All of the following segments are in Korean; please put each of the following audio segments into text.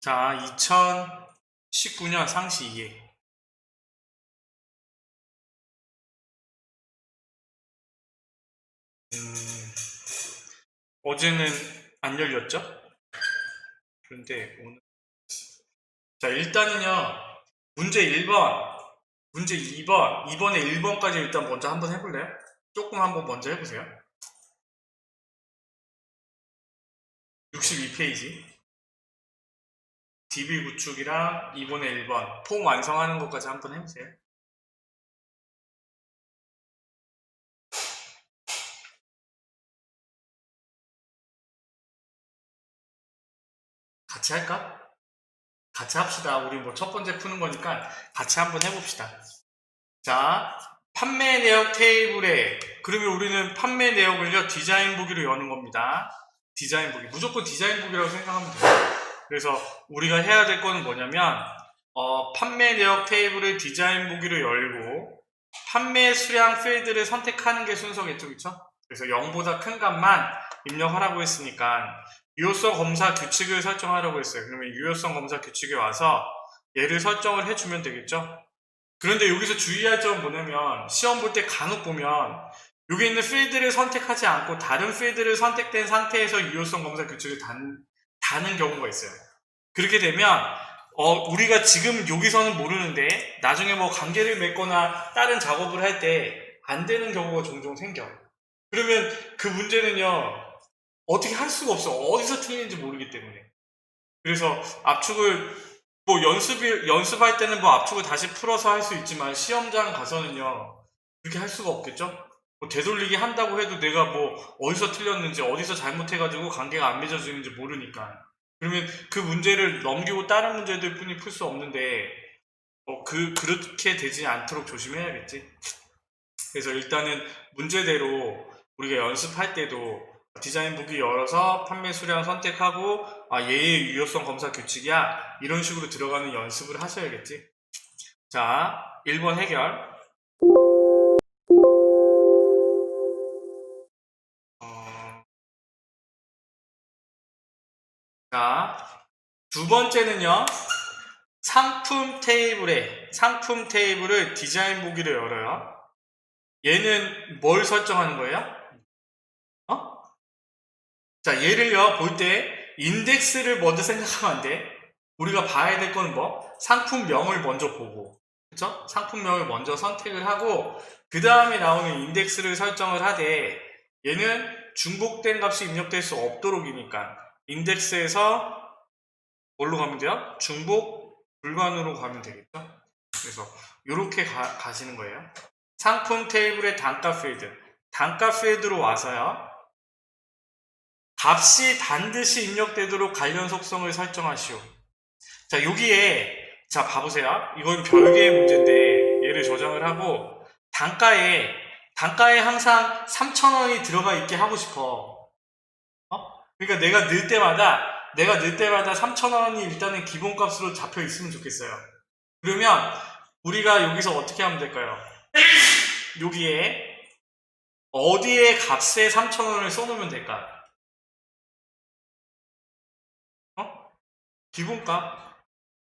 자, 2019년 상시 2회. 어제는 안 열렸죠? 그런데 오늘. 자, 일단은요, 문제 1번, 문제 2번, 이번에 1번까지 일단 먼저 한번 해볼래요? 조금 한번 먼저 해보세요. 62페이지. DB 구축이랑 이번에 1번, 폼 완성하는 것까지 한번 해보세요. 같이 할까? 같이 합시다. 우리 뭐 첫 번째 푸는 거니까 같이 한번 해봅시다. 자, 판매 내역 테이블에, 그러면 우리는 판매 내역을요, 디자인 보기로 여는 겁니다. 디자인 보기. 무조건 디자인 보기라고 생각하면 돼요. 그래서 우리가 해야 될 거는 뭐냐면, 판매 내역 테이블을 디자인 보기로 열고, 판매 수량 필드를 선택하는 게 순서겠죠, 그쵸? 그래서 0보다 큰 값만 입력하라고 했으니까, 유효성 검사 규칙을 설정하라고 했어요. 그러면 유효성 검사 규칙에 와서 얘를 설정을 해주면 되겠죠? 그런데 여기서 주의할 점은 뭐냐면, 시험 볼 때 간혹 보면 여기 있는 필드를 선택하지 않고 다른 필드를 선택된 상태에서 유효성 검사 규칙을 다는 경우가 있어요. 그렇게 되면 우리가 지금 여기서는 모르는데 나중에 뭐 관계를 맺거나 다른 작업을 할 때 안 되는 경우가 종종 생겨. 그러면 그 문제는요, 어떻게 할 수가 없어. 어디서 틀리는지 모르기 때문에. 그래서 압축을 뭐 연습할 때는 뭐 압축을 다시 풀어서 할 수 있지만 시험장 가서는요, 그렇게 할 수가 없겠죠? 뭐 되돌리기 한다고 해도 내가 뭐 어디서 틀렸는지 어디서 잘못해가지고 관계가 안 맺어지는지 모르니까. 그러면 그 문제를 넘기고 다른 문제들 뿐이 풀 수 없는데 그렇게 되지 않도록 조심해야겠지. 그래서 일단은 문제대로 우리가 연습할 때도 디자인 보기 열어서 판매 수량 선택하고 얘의 유효성 검사 규칙이야, 이런 식으로 들어가는 연습을 하셔야겠지. 자, 1번 해결. 자, 두 번째는요, 상품 테이블을 디자인 보기로 열어요. 얘는 뭘 설정하는 거예요? 자, 얘를요, 볼 때 인덱스를 먼저 생각하면 안 돼. 우리가 봐야 될 건 뭐? 상품명을 먼저 보고, 그쵸? 상품명을 먼저 선택을 하고, 그 다음에 나오는 인덱스를 설정을 하되, 얘는 중복된 값이 입력될 수 없도록이니까, 인덱스에서 뭘로 가면 돼요? 중복 불가으로 가면 되겠죠? 그래서, 이렇게 가시는 거예요. 상품 테이블의 단가 필드로 와서요, 값이 반드시 입력되도록 관련 속성을 설정하시오. 자, 여기에, 자, 봐보세요. 이건 별개의 문제인데, 얘를 저장을 하고, 단가에 항상 3,000원이 들어가 있게 하고 싶어. 그러니까 내가 넣을 때마다 3,000원이 일단은 기본값으로 잡혀 있으면 좋겠어요. 그러면, 우리가 여기서 어떻게 하면 될까요? 여기에, 어디에 값에 3,000원을 써놓으면 될까?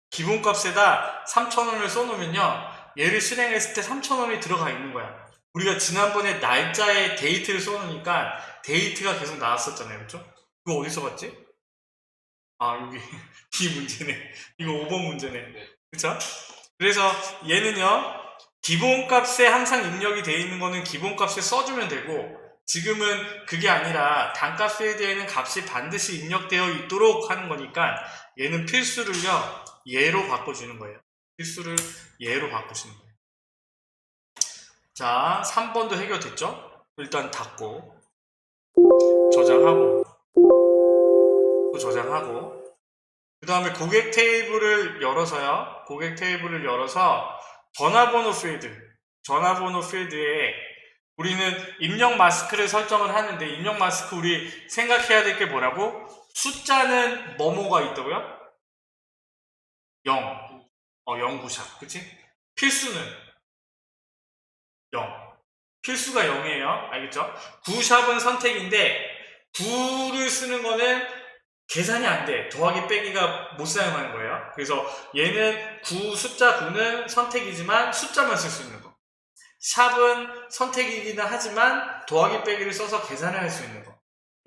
기본값에다 3,000원을 써놓으면요, 얘를 실행했을 때 3,000원이 들어가 있는 거야. 우리가 지난번에 날짜에 데이트를 써놓으니까 데이트가 계속 나왔었잖아요. 그쵸? 그거 어디서 봤지? 여기 이 문제네. 이거 5번 문제네. 그쵸? 그래서 얘는요, 기본값에 항상 입력이 되어 있는 거는 기본값에 써주면 되고, 지금은 그게 아니라 단가 필드에는 값이 반드시 입력되어 있도록 하는 거니까 얘는 필수를요, 예로 바꿔주는 거예요. 필수를 예로 바꾸시는 거예요. 자, 3번도 해결됐죠? 일단 닫고, 저장하고, 또 저장하고, 그 다음에 고객 테이블을 열어서 전화번호 필드에 우리는 입력 마스크를 설정을 하는데, 입력 마스크 우리 생각해야 될 게 뭐라고? 숫자는 뭐뭐가 있다고요? 0. 0구샵. 그치? 필수는 0. 필수가 0이에요. 알겠죠? 9샵은 선택인데, 9를 쓰는 거는 계산이 안 돼. 더하기 빼기가 못 사용하는 거예요. 그래서 얘는 숫자 9는 선택이지만 숫자만 쓸 수 있는 거. 샵은 선택이기는 하지만 더하기 빼기를 써서 계산을 할 수 있는 거.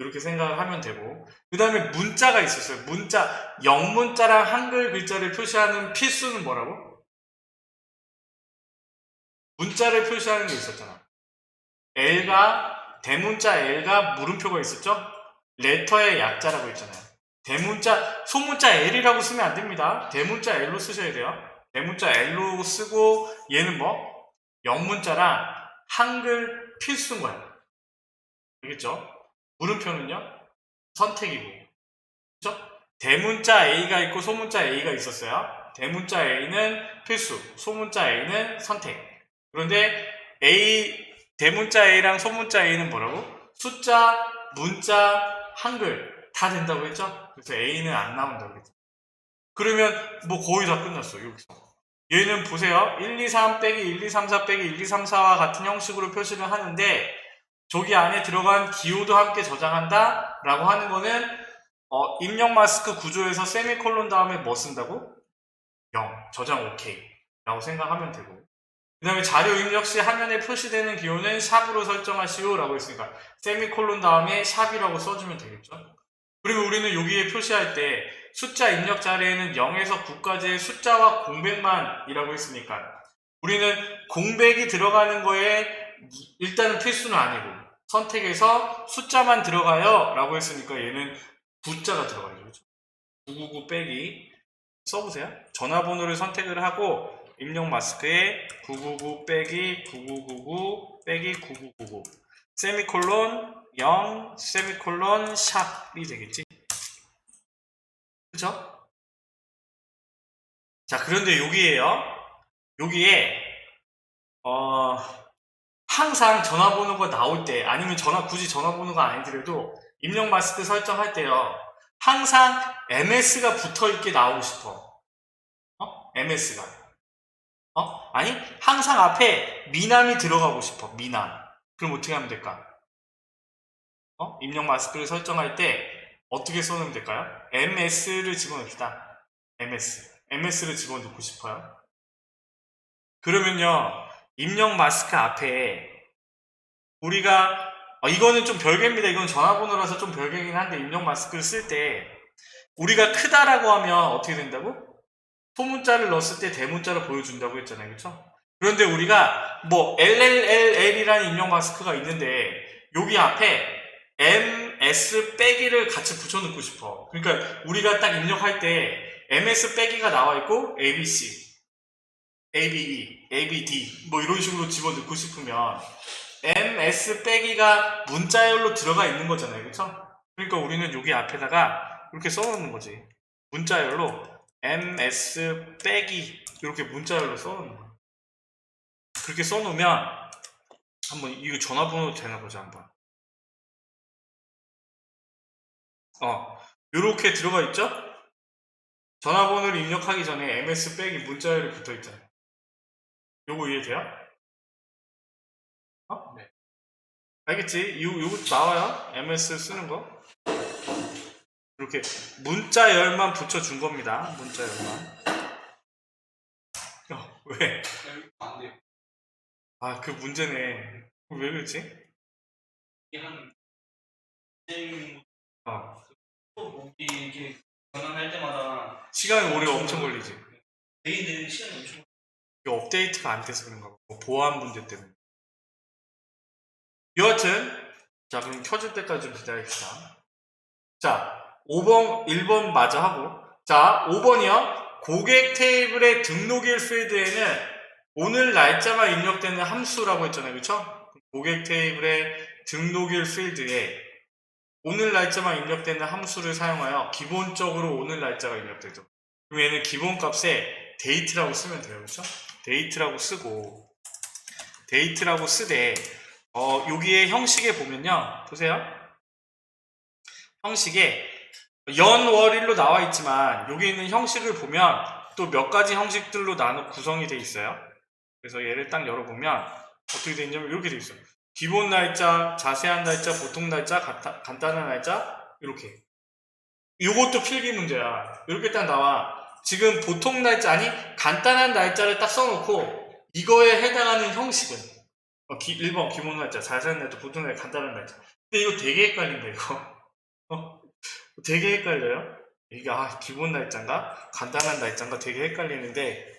이렇게 생각을 하면 되고, 그 다음에 문자가 있었어요. 문자, 영문자랑 한글 글자를 표시하는 필수는 뭐라고? 문자를 표시하는 게 있었잖아. L가, 대문자 L가 물음표가 있었죠? 레터의 약자라고 있잖아요. 대문자, 소문자 L이라고 쓰면 안 됩니다. 대문자 L로 쓰셔야 돼요. 대문자 L로 쓰고, 얘는 뭐? 영문자랑 한글 필수인 거야. 알겠죠? 물음표는요? 선택이고. 그렇죠? 대문자 A가 있고 소문자 A가 있었어요. 대문자 A는 필수, 소문자 A는 선택. 그런데 대문자 A랑 소문자 A는 뭐라고? 숫자, 문자, 한글 다 된다고 했죠? 그래서 A는 안 나온다고 했죠. 그러면 뭐 거의 다 끝났어요. 여기서. 얘는 보세요. 1, 2, 3 빼기 1, 2, 3, 4 빼기 1, 2, 3, 4와 같은 형식으로 표시를 하는데 저기 안에 들어간 기호도 함께 저장한다 라고 하는 거는 입력 마스크 구조에서 세미콜론 다음에 뭐 쓴다고? 0, 저장 OK 라고 생각하면 되고, 그 다음에 자료 입력 시 화면에 표시되는 기호는 샵으로 설정하시오 라고 했으니까 세미콜론 다음에 샵이라고 써주면 되겠죠. 그리고 우리는 여기에 표시할 때 숫자 입력 자리에는 0에서 9까지의 숫자와 공백만이라고 했으니까 우리는 공백이 들어가는 거에 일단은 필수는 아니고 선택해서 숫자만 들어가요 라고 했으니까 얘는 9자가 들어가요. 그렇죠? 999 빼기 써보세요. 전화번호를 선택을 하고 입력 마스크에 999 빼기 9999 빼기 9999 세미콜론 0 세미콜론 샵이 되겠지. 그쵸? 자, 그런데 여기에 항상 전화번호가 나올 때 아니면 굳이 전화번호가 아니더라도 입력 마스크 설정할 때요 항상 MS가 붙어있게 나오고 싶어. MS가 아니 항상 앞에 미남이 들어가고 싶어. 미남. 그럼 어떻게 하면 될까? 입력 마스크를 설정할 때 어떻게 써놓으면 될까요? MS를 집어넣읍시다. MS를 집어넣고 싶어요. 그러면요 입력 마스크 앞에 우리가 이거는 좀 별개입니다. 이건 전화번호라서 좀 별개긴 한데 입력 마스크를 쓸 때 우리가 크다라고 하면 어떻게 된다고? 소문자를 넣었을 때 대문자를 보여준다고 했잖아요. 그렇죠? 그런데 우리가 뭐 LLLL이라는 입력 마스크가 있는데 여기 앞에 MS 빼기를 같이 붙여넣고 싶어. 그러니까 우리가 딱 입력할 때 MS 빼기가 나와 있고 ABC, ABE, ABD 뭐 이런 식으로 집어넣고 싶으면 MS 빼기가 문자열로 들어가 있는 거잖아요. 그렇죠? 그러니까 우리는 여기 앞에다가 이렇게 써놓는 거지. 문자열로 MS 빼기 이렇게 문자열로 써놓는 거야. 그렇게 써놓으면 한번 이거 전화번호 되나 보자 한번. 이렇게 들어가 있죠? 전화번호를 입력하기 전에 MS 빼기 문자열이 붙어 있잖아요. 요거 이해돼요? 네. 알겠지? 요거 나와요? MS 쓰는 거. 이렇게 문자열만 붙여준 겁니다. 문자열만. 왜? 안 돼요. 그 문제네. 왜 그렇지? 이게 한 목이 이렇게 전환할 때마다 시간이 오래 엄청 걸리지. 데이는 시간이 엄청 이게 업데이트가 안 돼서 그런가 봐. 보안 문제 때문에. 여하튼, 자, 그럼 켜질 때까지 좀 기다립시다. 자, 5번, 1번 마저 하고. 자, 5번이요. 고객 테이블의 등록일 필드에는 오늘 날짜만 입력되는 함수라고 했잖아요. 그쵸? 고객 테이블의 등록일 필드에 오늘 날짜만 입력되는 함수를 사용하여 기본적으로 오늘 날짜가 입력되죠. 그럼 얘는 기본값에 데이트라고 쓰면 돼요. 그쵸? 데이트라고 쓰되 여기에 형식에 보면요. 보세요. 형식에 연월일로 나와 있지만 여기 있는 형식을 보면 또 몇 가지 형식들로 구성이 돼 있어요. 그래서 얘를 딱 열어보면 어떻게 되어 있냐면 이렇게 되어 있어요. 기본 날짜, 자세한 날짜, 보통 날짜, 간단한 날짜 이렇게. 요것도 필기 문제야. 이렇게 딱 나와. 지금 보통 날짜, 아니, 간단한 날짜를 딱 써놓고, 이거에 해당하는 형식은, 1번 기본 날짜, 자세한 날짜, 보통 날짜, 간단한 날짜. 근데 이거 되게 헷갈린다, 이거. 되게 헷갈려요. 이게, 기본 날짜인가? 간단한 날짜인가? 되게 헷갈리는데,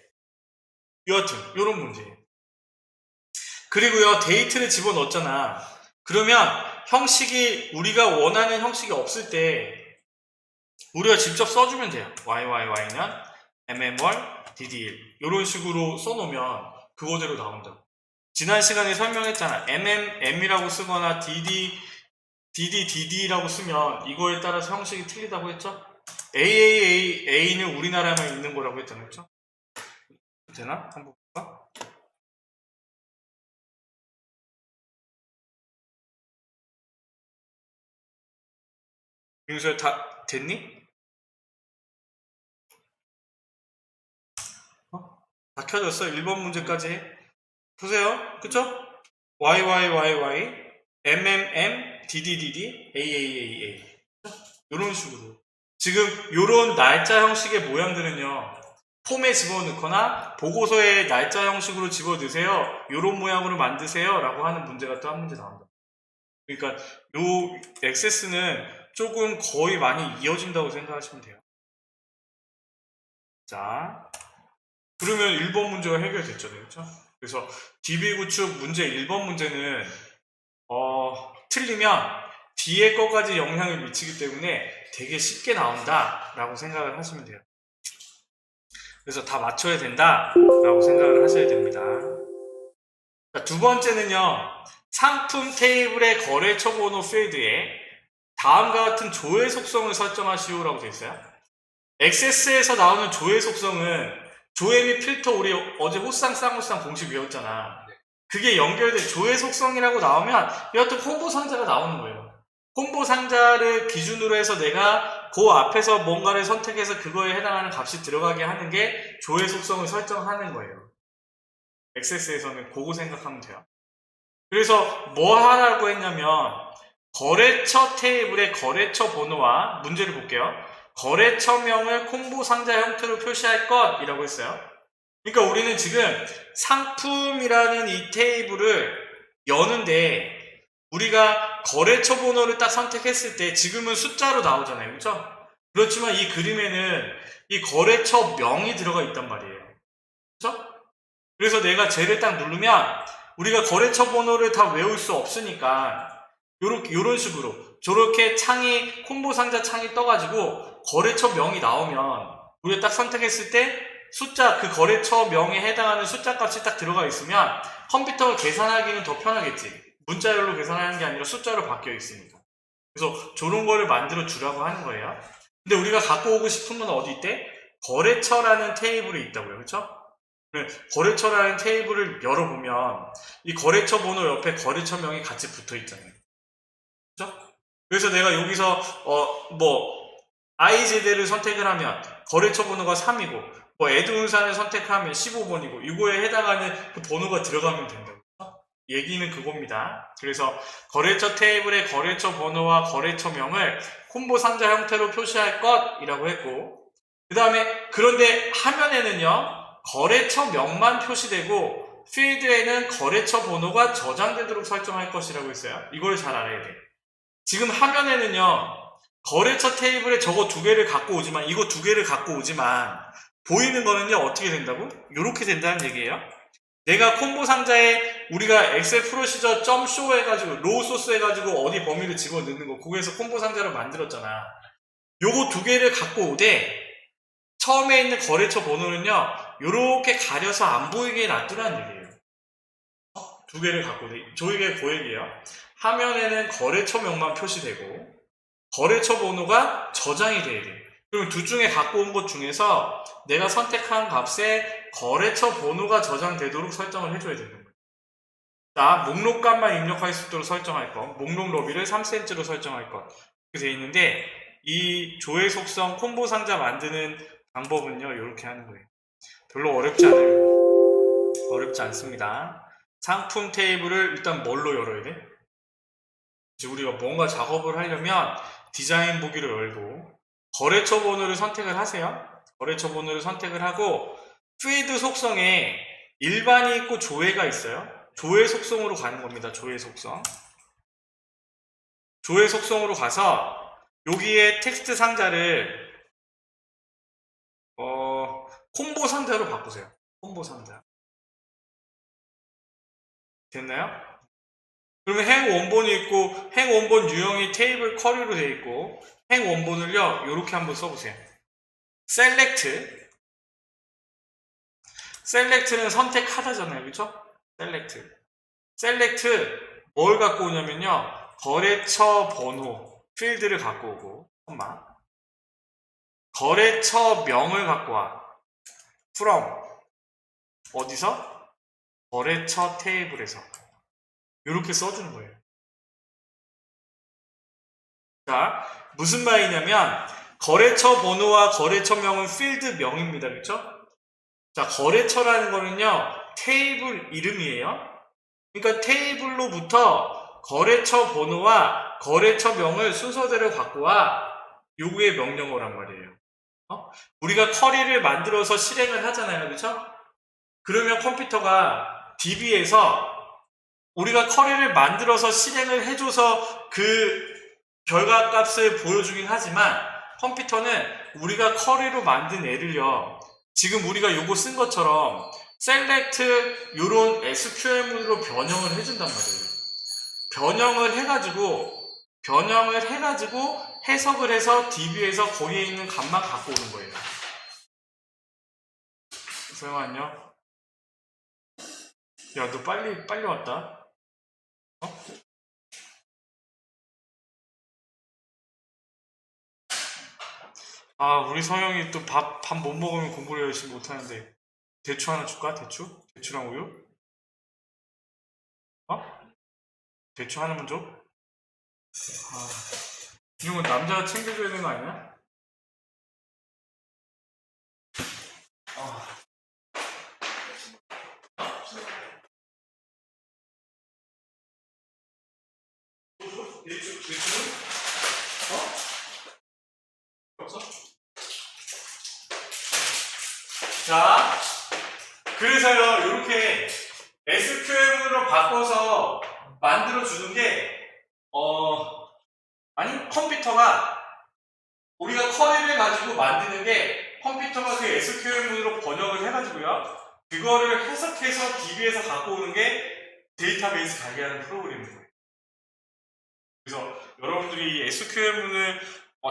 여하튼, 요런 문제예요. 그리고요, 데이트를 집어넣었잖아. 그러면 형식이, 우리가 원하는 형식이 없을 때, 우리가 직접 써주면 돼요. YYY는 MM월 DD1 이런 식으로 써놓으면 그거대로 나온다고. 지난 시간에 설명했잖아. MMM이라고 쓰거나 DDDD라고 쓰면 이거에 따라서 형식이 틀리다고 했죠? AAA는 우리나라에만 있는 거라고 했잖아요. 그렇죠? 되나? 한번 볼까? 윤수야 다 됐니? 다 켜졌어. 1번 문제까지 해. 보세요. 그쵸? YYYY, MMM, DDDD, AAAA. 이런 식으로. 지금 이런 날짜 형식의 모양들은요. 폼에 집어넣거나 보고서에 날짜 형식으로 집어넣으세요. 이런 모양으로 만드세요. 라고 하는 문제가 또 한 문제 나온다. 그러니까 요 액세스는 조금 거의 많이 이어진다고 생각하시면 돼요. 자, 그러면 1번 문제가 해결됐죠. 그렇죠? 그래서 DB 구축 문제 1번 문제는 틀리면 뒤에 거까지 영향을 미치기 때문에 되게 쉽게 나온다 라고 생각을 하시면 돼요. 그래서 다 맞춰야 된다 라고 생각을 하셔야 됩니다. 자, 두 번째는요, 상품 테이블의 거래처 번호 필드에 다음과 같은 조회 속성을 설정하시오 라고 되어 있어요. 액세스에서 나오는 조회 속성은 조회 및 필터, 우리 어제 호쌍 쌍호쌍 공식 외웠잖아. 그게 연결된 조회 속성이라고 나오면 여하튼 홍보 상자가 나오는 거예요. 홍보 상자를 기준으로 해서 내가 그 앞에서 뭔가를 선택해서 그거에 해당하는 값이 들어가게 하는 게 조회 속성을 설정하는 거예요. 액세스에서는 그거 생각하면 돼요. 그래서 뭐 하라고 했냐면 거래처 테이블의 거래처 번호와 문제를 볼게요. 거래처명을 콤보 상자 형태로 표시할 것이라고 했어요. 그러니까 우리는 지금 상품이라는 이 테이블을 여는데 우리가 거래처 번호를 딱 선택했을 때 지금은 숫자로 나오잖아요. 그렇죠? 그렇지만 이 그림에는 이 거래처 명이 들어가 있단 말이에요. 그렇죠? 그래서 내가 쟤를 딱 누르면 우리가 거래처 번호를 다 외울 수 없으니까 요런 식으로 저렇게 창이 콤보 상자 창이 떠가지고 거래처 명이 나오면 우리가 딱 선택했을 때 숫자, 그 거래처 명에 해당하는 숫자 값이 딱 들어가 있으면 컴퓨터가 계산하기는 더 편하겠지. 문자열로 계산하는 게 아니라 숫자로 바뀌어 있으니까. 그래서 저런 거를 만들어 주라고 하는 거예요. 근데 우리가 갖고 오고 싶은 건 어디 있대? 거래처라는 테이블이 있다고요. 그렇죠? 거래처라는 테이블을 열어보면 이 거래처 번호 옆에 거래처명이 같이 붙어 있잖아요. 그렇죠? 그래서 내가 여기서 IZ를 선택을 하면 거래처 번호가 3이고 에드운산을 선택하면 15번이고 이거에 해당하는 그 번호가 들어가면 된다고. 얘기는 그겁니다. 그래서 거래처 테이블의 거래처 번호와 거래처명을 콤보 상자 형태로 표시할 것이라고 했고, 그 다음에 그런데 화면에는요 거래처명만 표시되고 필드에는 거래처 번호가 저장되도록 설정할 것이라고 했어요. 이걸 잘 알아야 돼. 지금 화면에는요 거래처 테이블에 저거 두 개를 갖고 오지만 이거 두 개를 갖고 오지만 보이는 거는요 어떻게 된다고? 이렇게 된다는 얘기예요. 내가 콤보 상자에 우리가 엑셀 프로시저 .show 해가지고 로우 소스 해가지고 어디 범위를 집어넣는 거 그거에서 콤보 상자를 만들었잖아. 요거 두 개를 갖고 오되 처음에 있는 거래처 번호는요 요렇게 가려서 안 보이게 놔두라는 얘기예요. 두 개를 갖고 오되 저에게 그 얘기예요. 화면에는 거래처명만 표시되고 거래처 번호가 저장이 돼야 돼. 그럼 둘 중에 갖고 온 것 중에서 내가 선택한 값에 거래처 번호가 저장되도록 설정을 해줘야 되는 거예요. 자, 목록값만 입력할 수 있도록 설정할 것, 목록 너비를 3cm로 설정할 것 이렇게 돼 있는데 이 조회 속성 콤보 상자 만드는 방법은요 이렇게 하는 거예요. 별로 어렵지 않습니다. 상품 테이블을 일단 뭘로 열어야 돼? 우리가 뭔가 작업을 하려면 디자인 보기를 열고 거래처 번호를 선택을 하세요. 거래처 번호를 선택을 하고 필드 속성에 일반이 있고 조회가 있어요. 조회 속성으로 가는 겁니다. 조회 속성. 조회 속성으로 가서 여기에 텍스트 상자를 콤보 상자로 바꾸세요. 콤보 상자. 됐나요? 그러면 행 원본이 있고 행 원본 유형이 테이블 커리로 되어 있고 행 원본을요 이렇게 한번 써보세요. 셀렉트는 선택하다잖아요, 그렇죠? 셀렉트 뭘 갖고 오냐면요 거래처 번호 필드를 갖고 오고 거래처 명을 갖고 와 from 어디서? 거래처 테이블에서 이렇게 써주는 거예요. 자, 무슨 말이냐면 거래처 번호와 거래처명은 필드 명입니다. 그렇죠? 자, 거래처라는 거는요 테이블 이름이에요. 그러니까 테이블로부터 거래처 번호와 거래처명을 순서대로 갖고 와 요구의 명령어란 말이에요. 우리가 쿼리를 만들어서 실행을 하잖아요. 그렇죠? 그러면 컴퓨터가 DB에서 우리가 쿼리를 만들어서 실행을 해줘서 그 결과값을 보여주긴 하지만 컴퓨터는 우리가 쿼리로 만든 애를요 지금 우리가 요거 쓴 것처럼 select 요런 SQL문으로 변형을 해준단 말이에요. 변형을 해가지고 해석을 해서 DB에서 거기에 있는 값만 갖고 오는 거예요. 소영아 안녕. 야, 너 빨리 왔다. 아, 우리 서영이 또 밥 못 먹으면 공부를 열심히 못하는데 대추 하나 줄까? 대추랑 우유? 대추 하나만 줘? 이건 남자가 챙겨줘야 되는 거 아니야? 대추? 없어? 자, 그래서요, 이렇게 SQL문으로 바꿔서 만들어주는 게, 컴퓨터가, 우리가 쿼리를 가지고 만드는 게, 컴퓨터가 그 SQL문으로 번역을 해가지고요, 그거를 해석해서 DB에서 갖고 오는 게 데이터베이스 관리하는 프로그램인 거예요. 그래서 여러분들이 SQL문을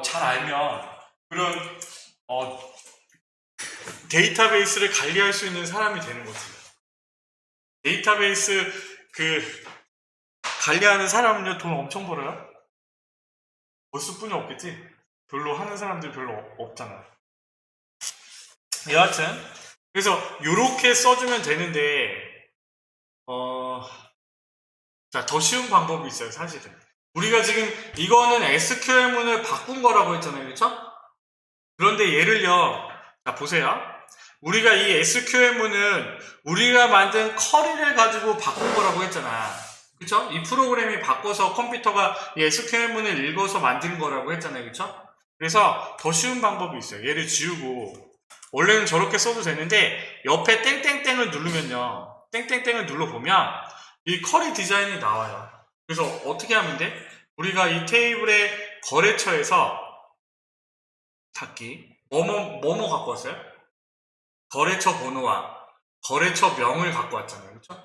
잘 알면, 그런, 데이터베이스를 관리할 수 있는 사람이 되는 거지. 데이터베이스 관리하는 사람은요 돈 엄청 벌어요. 벌 뿐이 없겠지. 별로 하는 사람들 별로 없잖아. 여하튼 그래서 요렇게 써주면 되는데 자, 더 쉬운 방법이 있어요. 사실은 우리가 지금 이거는 SQL문을 바꾼 거라고 했잖아요, 그렇죠? 그런데 얘를요, 자 보세요. 우리가 이 SQL문은 우리가 만든 쿼리를 가지고 바꾼 거라고 했잖아. 그쵸? 이 프로그램이 바꿔서 컴퓨터가 이 SQL문을 읽어서 만든 거라고 했잖아요. 그쵸? 그래서 더 쉬운 방법이 있어요. 얘를 지우고, 원래는 저렇게 써도 되는데, 옆에 땡땡땡을 누르면요. 땡땡땡을 눌러보면, 이 쿼리 디자인이 나와요. 그래서 어떻게 하면 돼? 우리가 이 테이블의 거래처에서, 닫기, 뭐뭐 갖고 왔어요? 거래처 번호와 거래처 명을 갖고 왔잖아요. 그렇죠?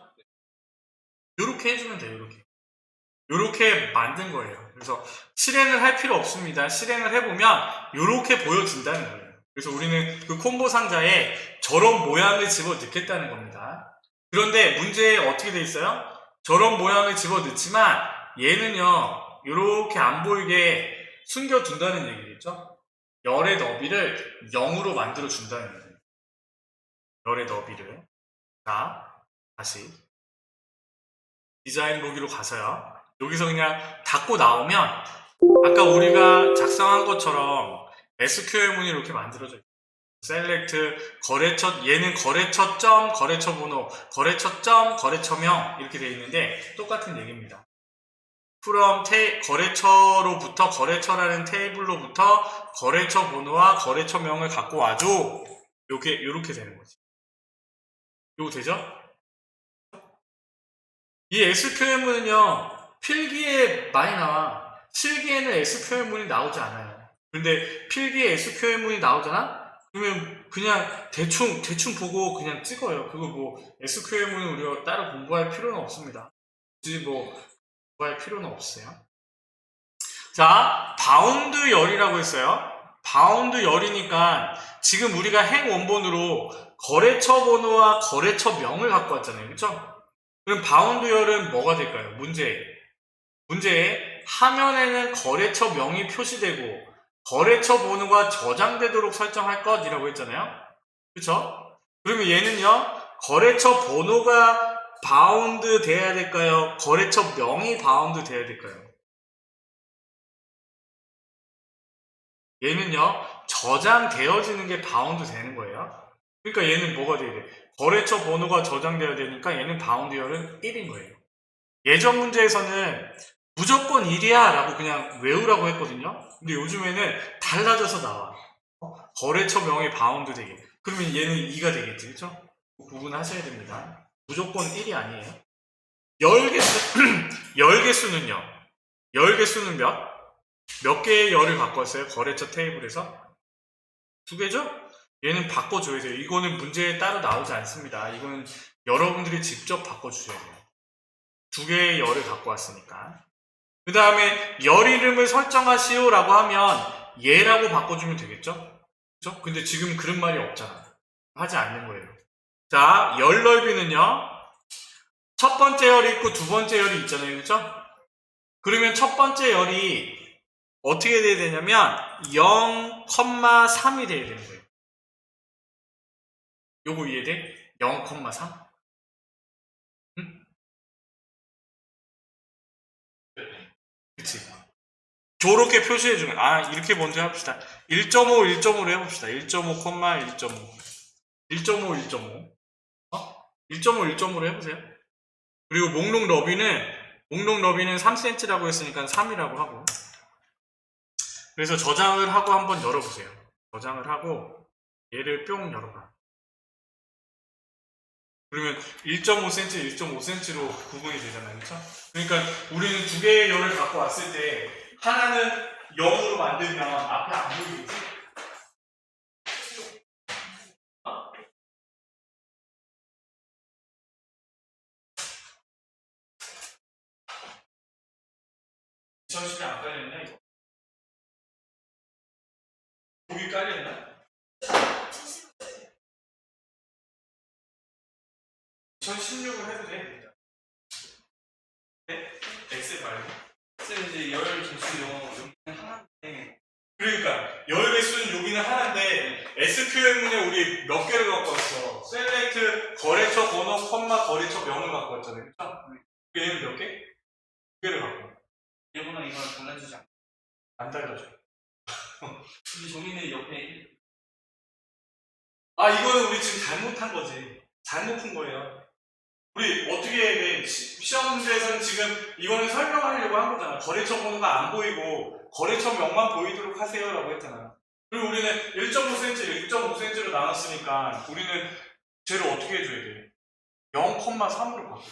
이렇게 해주면 돼요. 이렇게 만든 거예요. 그래서 실행을 할 필요 없습니다. 실행을 해보면 이렇게 보여진다는 거예요. 그래서 우리는 그 콤보 상자에 저런 모양을 집어넣겠다는 겁니다. 그런데 문제에 어떻게 돼 있어요? 저런 모양을 집어넣지만 얘는요 이렇게 안 보이게 숨겨둔다는 얘기겠죠? 열의 너비를 0으로 만들어 준다는 얘기예요. 열의 너비를. 자, 다시 디자인 보기로 가서요. 여기서 그냥 닫고 나오면 아까 우리가 작성한 것처럼 SQL문이 이렇게 만들어져 있어요. select 거래처, 얘는 거래처 점 거래처 번호, 거래처 점 거래처명 이렇게 되어 있는데 똑같은 얘기입니다. from 거래처로부터 거래처라는 테이블로부터 거래처 번호와 거래처명을 갖고 와줘. 요렇게 되는 거지. 요거 되죠? 이 SQL문은요, 필기에 많이 나와. 실기에는 SQL문이 나오지 않아요. 근데 필기에 SQL문이 나오잖아? 그러면 그냥 대충 보고 그냥 찍어요. 그거 뭐 SQL문은 우리가 따로 공부할 필요는 없습니다. 굳이 뭐 공부할 필요는 없어요. 자, 바운드 열이라고 했어요. 바운드 열이니까 지금 우리가 행 원본으로 거래처 번호와 거래처 명을 갖고 왔잖아요. 그쵸? 그럼 바운드 열은 뭐가 될까요? 문제에 화면에는 거래처 명이 표시되고 거래처 번호가 저장되도록 설정할 것이라고 했잖아요. 그쵸? 그러면 얘는요, 거래처 번호가 바운드 돼야 될까요? 거래처 명이 바운드 돼야 될까요? 얘는요, 저장되어지는 게 바운드 되는 거예요. 그러니까 얘는 뭐가 돼야 돼? 거래처 번호가 저장되어야 되니까 얘는 바운드 열은 1인 거예요. 예전 문제에서는 무조건 1이야 라고 그냥 외우라고 했거든요. 근데 요즘에는 달라져서 나와. 거래처 명이 바운드 되게. 그러면 얘는 2가 되겠지. 그쵸? 구분하셔야 됩니다. 무조건 1이 아니에요. 열 개수는요. 열 개수는 몇 개의 열을 갖고 왔어요? 거래처 테이블에서? 2개죠? 얘는 바꿔줘야 돼요. 이거는 문제에 따로 나오지 않습니다. 이거는 여러분들이 직접 바꿔주셔야 돼요. 2개의 열을 갖고 왔으니까. 그 다음에 열 이름을 설정하시오 라고 하면 얘라고 바꿔주면 되겠죠? 그쵸? 근데 지금 그런 말이 없잖아. 하지 않는 거예요. 자, 열 넓이는요, 첫 번째 열이 있고 두 번째 열이 있잖아요. 그쵸? 그러면 첫 번째 열이 어떻게 돼야 되냐면 0,3이 돼야 되는 거예요. 요거 이해돼? 0,3? 응? 그치? 저렇게 표시해주면, 이렇게 먼저 합시다. 1.5, 1.5로 해봅시다. 1.5, 1.5. 1.5, 1.5. 1.5, 1.5로 해보세요. 그리고 목록 너비는 3cm라고 했으니까 3이라고 하고. 그래서 저장을 하고 한번 열어보세요. 저장을 하고, 얘를 뿅 열어봐. 그러면 1.5cm, 1.5cm로 구분이 되잖아요. 그쵸? 그러니까 우리는 2개의 열을 갖고 왔을 때, 하나는 0으로 만들면 앞에 안 보이겠지? 어? 2010에 안 깔렸나, 이거? 여기 깔렸나? 2016을 해도 돼. 네? X 말고. 쌤 이제 열 개수요. 여기는 하나인데. 그러니까 열 개수는 여기는 하나인데 SQL문에 우리 몇 개를 갖고 왔어? 셀렉트 거래처 번호, 컴마 거래처 명을 갖고 왔잖아요. 그쵸? 얘는 몇 개? 2개를 갖고 왔어. 얘보다 이거랑 달라지지 않아. 안 달라져. 근데 저기는 옆에 이거는 우리 지금 잘못한 거지. 잘못 푼 거예요. 우리 어떻게 해야 돼? 시험 문제에서는 지금 이거는 설명하려고 한 거잖아. 거래처 번호가 안 보이고 거래처 명만 보이도록 하세요 라고 했잖아. 그리고 우리는 1.5cm, 1.5cm로 나눴으니까 우리는 쟤를 어떻게 해줘야 돼? 0,3으로 바꿔줘.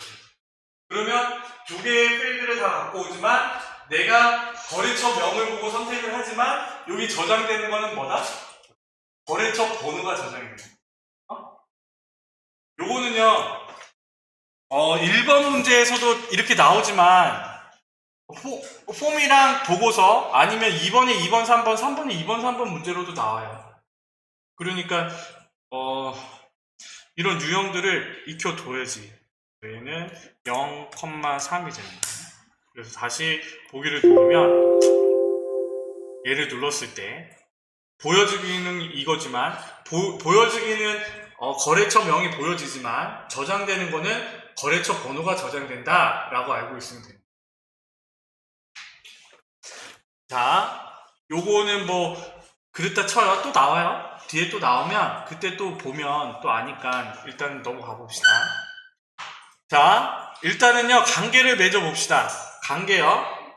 그러면 2개의 필드를 다 갖고 오지만 내가 거래처 명을 보고 선택을 하지만 여기 저장되는 거는 뭐다? 거래처 번호가 저장이 돼요. 요거는요, 1번 문제에서도 이렇게 나오지만, 폼이랑 보고서, 아니면 2번에 2번, 3번, 3번에 2번, 3번 문제로도 나와요. 그러니까, 이런 유형들을 익혀둬야지. 얘는 0,3이잖아요. 그래서 다시 보기를 누르면, 얘를 눌렀을 때, 보여주기는 이거지만, 보여주기는 거래처 명이 보여지지만 저장되는 거는 거래처 번호가 저장된다 라고 알고 있으면 됩니다. 자, 요거는 뭐 그랬다 쳐요. 또 나와요. 뒤에 또 나오면 그때 또 보면 또 아니까 일단 넘어가 봅시다. 자, 일단은요, 관계를 맺어 봅시다. 관계요.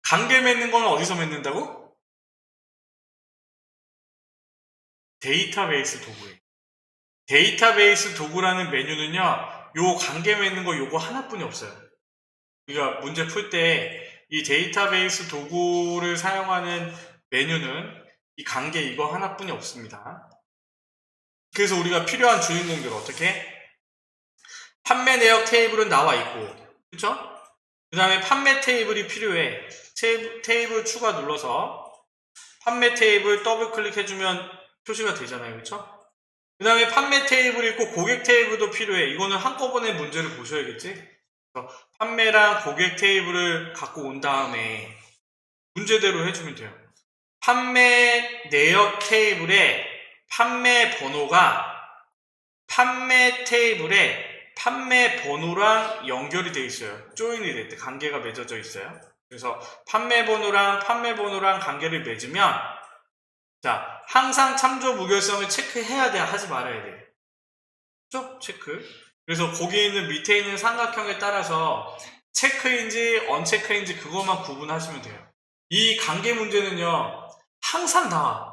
관계 맺는 건 어디서 맺는다고? 데이터베이스 도구에. 데이터베이스 도구라는 메뉴는요, 요 관계 맺는 거 요거 하나뿐이 없어요. 우리가 문제 풀 때 이 데이터베이스 도구를 사용하는 메뉴는 이 관계 이거 하나뿐이 없습니다. 그래서 우리가 필요한 주인공들 어떻게? 판매 내역 테이블은 나와 있고, 그쵸? 그 다음에 판매 테이블이 필요해. 테이블 추가 눌러서 판매 테이블 더블 클릭해주면 표시가 되잖아요. 그쵸? 그 다음에 판매 테이블이 있고 고객 테이블도 필요해. 이거는 한꺼번에 문제를 보셔야겠지? 그래서 판매랑 고객 테이블을 갖고 온 다음에 문제대로 해주면 돼요. 판매 내역 테이블에 판매 번호가 판매 테이블에 판매 번호랑 연결이 되어 있어요. 조인이 될 때 관계가 맺어져 있어요. 그래서 판매 번호랑 관계를 맺으면 자, 항상 참조 무결성을 체크해야 돼, 하지 말아야 돼. 그렇죠? 체크. 그래서 거기에 있는 밑에 있는 삼각형에 따라서 체크인지 언체크인지 그것만 구분하시면 돼요. 이 관계 문제는요, 항상 나와.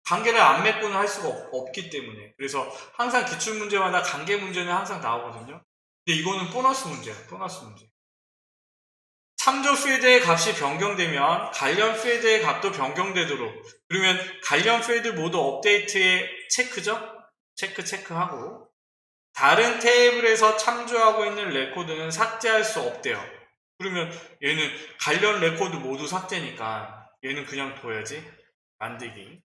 관계를 안 맺고는 할 수가 없기 때문에. 그래서 항상 기출문제마다 관계 문제는 항상 나오거든요. 근데 이거는 보너스 문제예요. 보너스 문제. 참조 필드의 값이 변경되면 관련 필드의 값도 변경되도록. 그러면 관련 필드 모두 업데이트에 체크죠? 체크하고 다른 테이블에서 참조하고 있는 레코드는 삭제할 수 없대요. 그러면 얘는 관련 레코드 모두 삭제니까 얘는 그냥 둬야지. 만들기.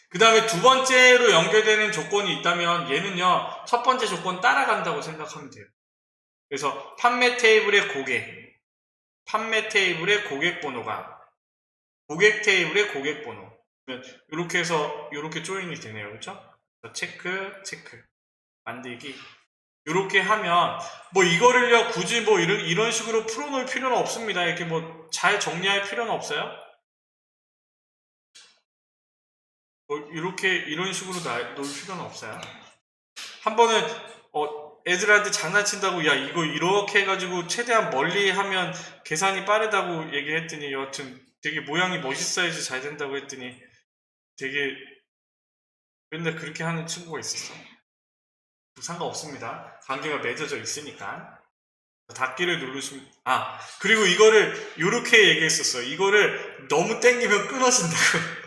그 다음에 두 번째로 연결되는 조건이 있다면 얘는요, 첫 번째 조건 따라간다고 생각하면 돼요. 그래서 판매 테이블의 고객 번호가 고객 테이블의 고객 번호. 이렇게 해서 이렇게 조인이 되네요. 그렇죠? 체크 만들기. 이렇게 하면 뭐 이거를요 굳이 뭐 이런 식으로 풀어놓을 필요는 없습니다. 이렇게 뭐 잘 정리할 필요는 없어요. 뭐 이런 식으로 놓을 필요는 없어요. 한 번은 애들한테 장난친다고 야 이거 이렇게 해가지고 최대한 멀리 하면 계산이 빠르다고 얘기했더니 여하튼 되게 모양이 멋있어야지 잘 된다고 했더니 되게 맨날 그렇게 하는 친구가 있었어. 상관없습니다. 관계가 맺어져 있으니까. 닫기를 누르시면 그리고 이거를 이렇게 얘기했었어요. 이거를 너무 땡기면 끊어진다고.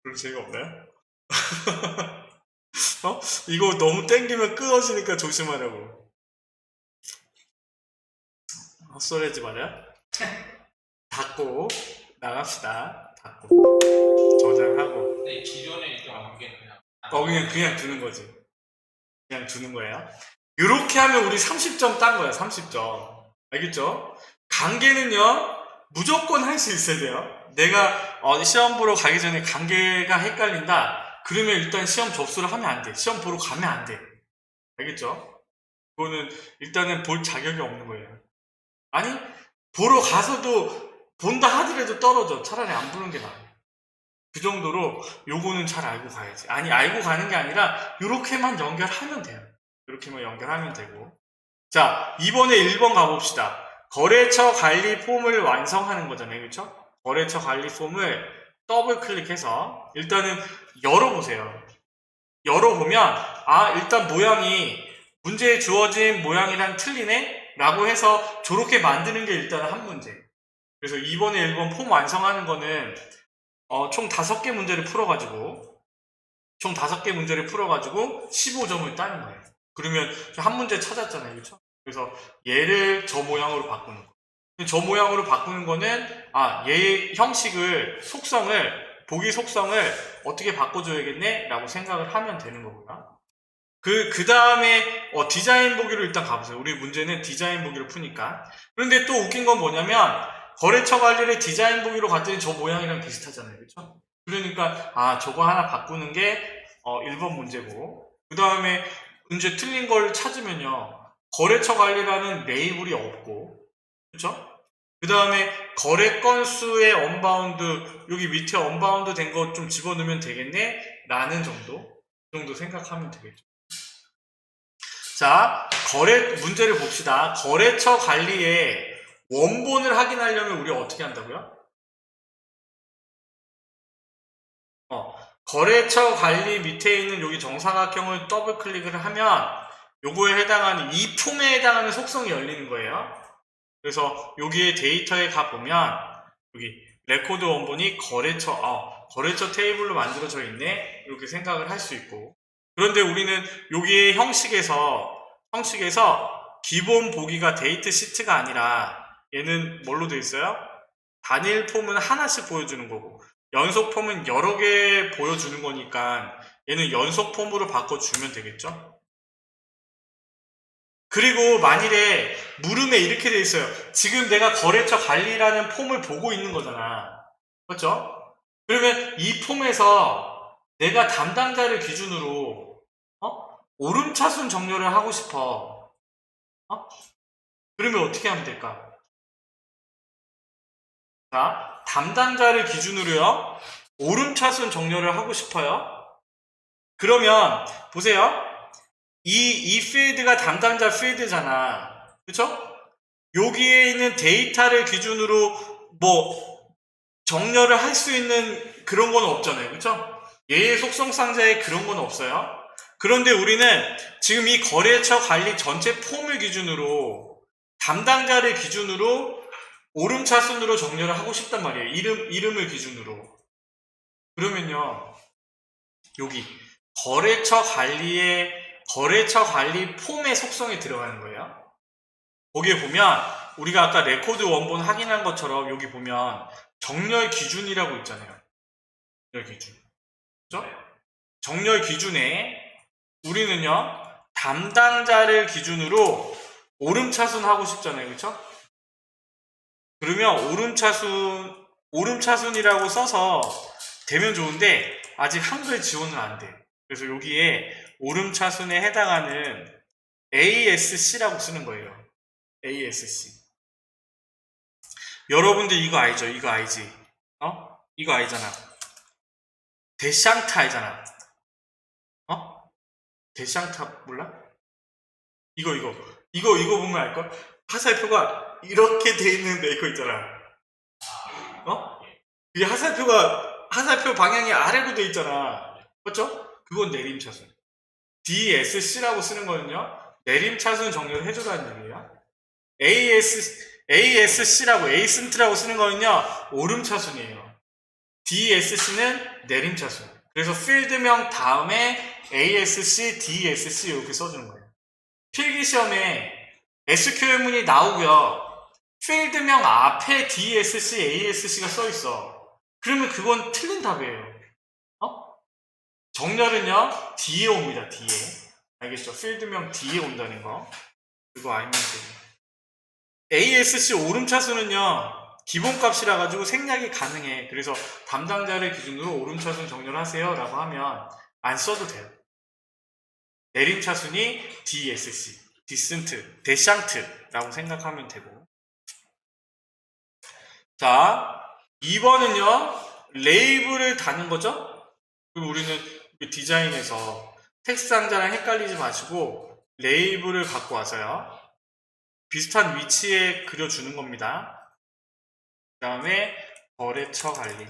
그럴 재미가 없나요? 이거 너무 땡기면 끊어지니까 조심하라고. 헛소리 하지 마라. 닫고 나갑시다. 닫고 저장하고. 네, 기존에 있던 관계는 그냥 두는 거지. 그냥 두는 거예요. 이렇게 하면 우리 30점 딴 거야. 30점. 알겠죠? 관계는요 무조건 할 수 있어야 돼요. 내가 시험 보러 가기 전에 관계가 헷갈린다. 그러면 일단 시험 접수를 하면 안 돼. 시험 보러 가면 안 돼. 알겠죠? 그거는 일단은 볼 자격이 없는 거예요. 아니 보러 가서도 본다 하더라도 떨어져. 차라리 안 보는 게 나아요. 그 정도로 요거는 잘 알고 가야지. 아니 알고 가는 게 아니라 이렇게만 연결하면 돼요. 이렇게만 연결하면 되고. 자, 이번에 1번 가봅시다. 거래처 관리 폼을 완성하는 거잖아요. 그렇죠? 거래처 관리 폼을 더블 클릭해서 일단은 열어보세요. 열어보면 일단 모양이 문제에 주어진 모양이랑 틀리네? 라고 해서 저렇게 만드는 게 일단 한 문제. 그래서 이번에 1번 폼 완성하는 거는 총 5개 문제를 풀어가지고 15점을 따는 거예요. 그러면 한 문제 찾았잖아요. 그렇죠? 그래서 얘를 저 모양으로 바꾸는 거. 저 모양으로 바꾸는 거는 얘의 형식을 보기 속성을 어떻게 바꿔줘야겠네? 라고 생각을 하면 되는 거고요. 그 다음에 디자인 보기로 일단 가보세요. 우리 문제는 디자인 보기로 푸니까. 그런데 또 웃긴 건 뭐냐면 거래처 관리를 디자인 보기로 갔더니 저 모양이랑 비슷하잖아요. 그렇죠? 그러니까 저거 하나 바꾸는 게 1번 문제고, 그 다음에 문제 틀린 걸 찾으면요 거래처 관리라는 레이블이 없고, 그렇죠? 그 다음에 거래 건수의 언바운드, 여기 밑에 언바운드 된 거 좀 집어넣으면 되겠네? 라는 정도 생각하면 되겠죠. 자, 문제를 봅시다. 거래처 관리에 원본을 확인하려면 우리가 어떻게 한다고요? 거래처 관리 밑에 있는 여기 정사각형을 더블 클릭을 하면 요거에 해당하는 이 폼에 해당하는 속성이 열리는 거예요. 그래서 여기에 데이터에 가보면 여기 레코드 원본이 거래처 테이블로 만들어져 있네 이렇게 생각을 할 수 있고, 그런데 우리는 여기에 형식에서 기본 보기가 데이트 시트가 아니라 얘는 뭘로 되어 있어요? 단일 폼은 하나씩 보여주는 거고 연속 폼은 여러 개 보여주는 거니까 얘는 연속 폼으로 바꿔주면 되겠죠? 그리고 만일에 물음에 이렇게 돼 있어요. 지금 내가 거래처 관리라는 폼을 보고 있는 거잖아. 그렇죠? 그러면 이 폼에서 내가 담당자를 기준으로 오름차순 정렬을 하고 싶어. 그러면 어떻게 하면 될까? 자, 담당자를 기준으로요. 오름차순 정렬을 하고 싶어요. 그러면 보세요. 이 필드가 담당자 필드잖아. 그쵸? 여기에 있는 데이터를 기준으로 뭐 정렬을 할 수 있는 그런 건 없잖아요. 그쵸? 얘의 속성 상자에 그런 건 없어요. 그런데 우리는 지금 이 거래처 관리 전체 폼을 기준으로 담당자를 기준으로 오름차순으로 정렬을 하고 싶단 말이에요. 이름을 기준으로. 그러면요. 여기 거래처 관리 폼의 속성이 들어가는 거예요. 거기에 보면 우리가 아까 레코드 원본 확인한 것처럼 여기 보면 정렬 기준이라고 있잖아요. 정렬 기준. 그죠? 정렬 기준에 우리는요, 담당자를 기준으로 오름차순 하고 싶잖아요. 그쵸? 그러면 오름차순이라고 써서 되면 좋은데 아직 한글 지원은 안 돼. 그래서 여기에 오름차순에 해당하는 ASC라고 쓰는 거예요. ASC. 여러분들 이거 알죠? 이거 알지? 이거 알잖아. 데샹트 알잖아. 데샹트 몰라? 이거 보면 알걸? 화살표가 이렇게 돼 있는 메이커 있잖아. 이 화살표 방향이 아래로 돼 있잖아. 맞죠? 그건 내림차순. DSC라고 쓰는 거는요, 내림차순 정렬을 해줘라는 얘기예요. ASC라고, 에이센트라고 쓰는 거는요, 오름차순이에요. DSC는 내림차순. 그래서 필드명 다음에 ASC, DSC 이렇게 써주는 거예요. 필기시험에 SQL문이 나오고요. 필드명 앞에 DSC, ASC가 써있어. 그러면 그건 틀린 답이에요. 정렬은요, D에 옵니다, D에. 알겠죠? 필드명 D에 온다는 거. 그거 알면 돼요. ASC 오름차순은요, 기본값이라 가지고 생략이 가능해. 그래서 담당자를 기준으로 오름차순 정렬하세요 라고 하면 안 써도 돼요. 내림차순이 DSC, 디센트, 데샹트라고 생각하면 되고. 자, 2번은요, 레이블을 다는 거죠? 그럼 우리는 디자인에서 텍스트 상자랑 헷갈리지 마시고 레이블을 갖고 와서요, 비슷한 위치에 그려주는 겁니다. 그 다음에 거래처 관리.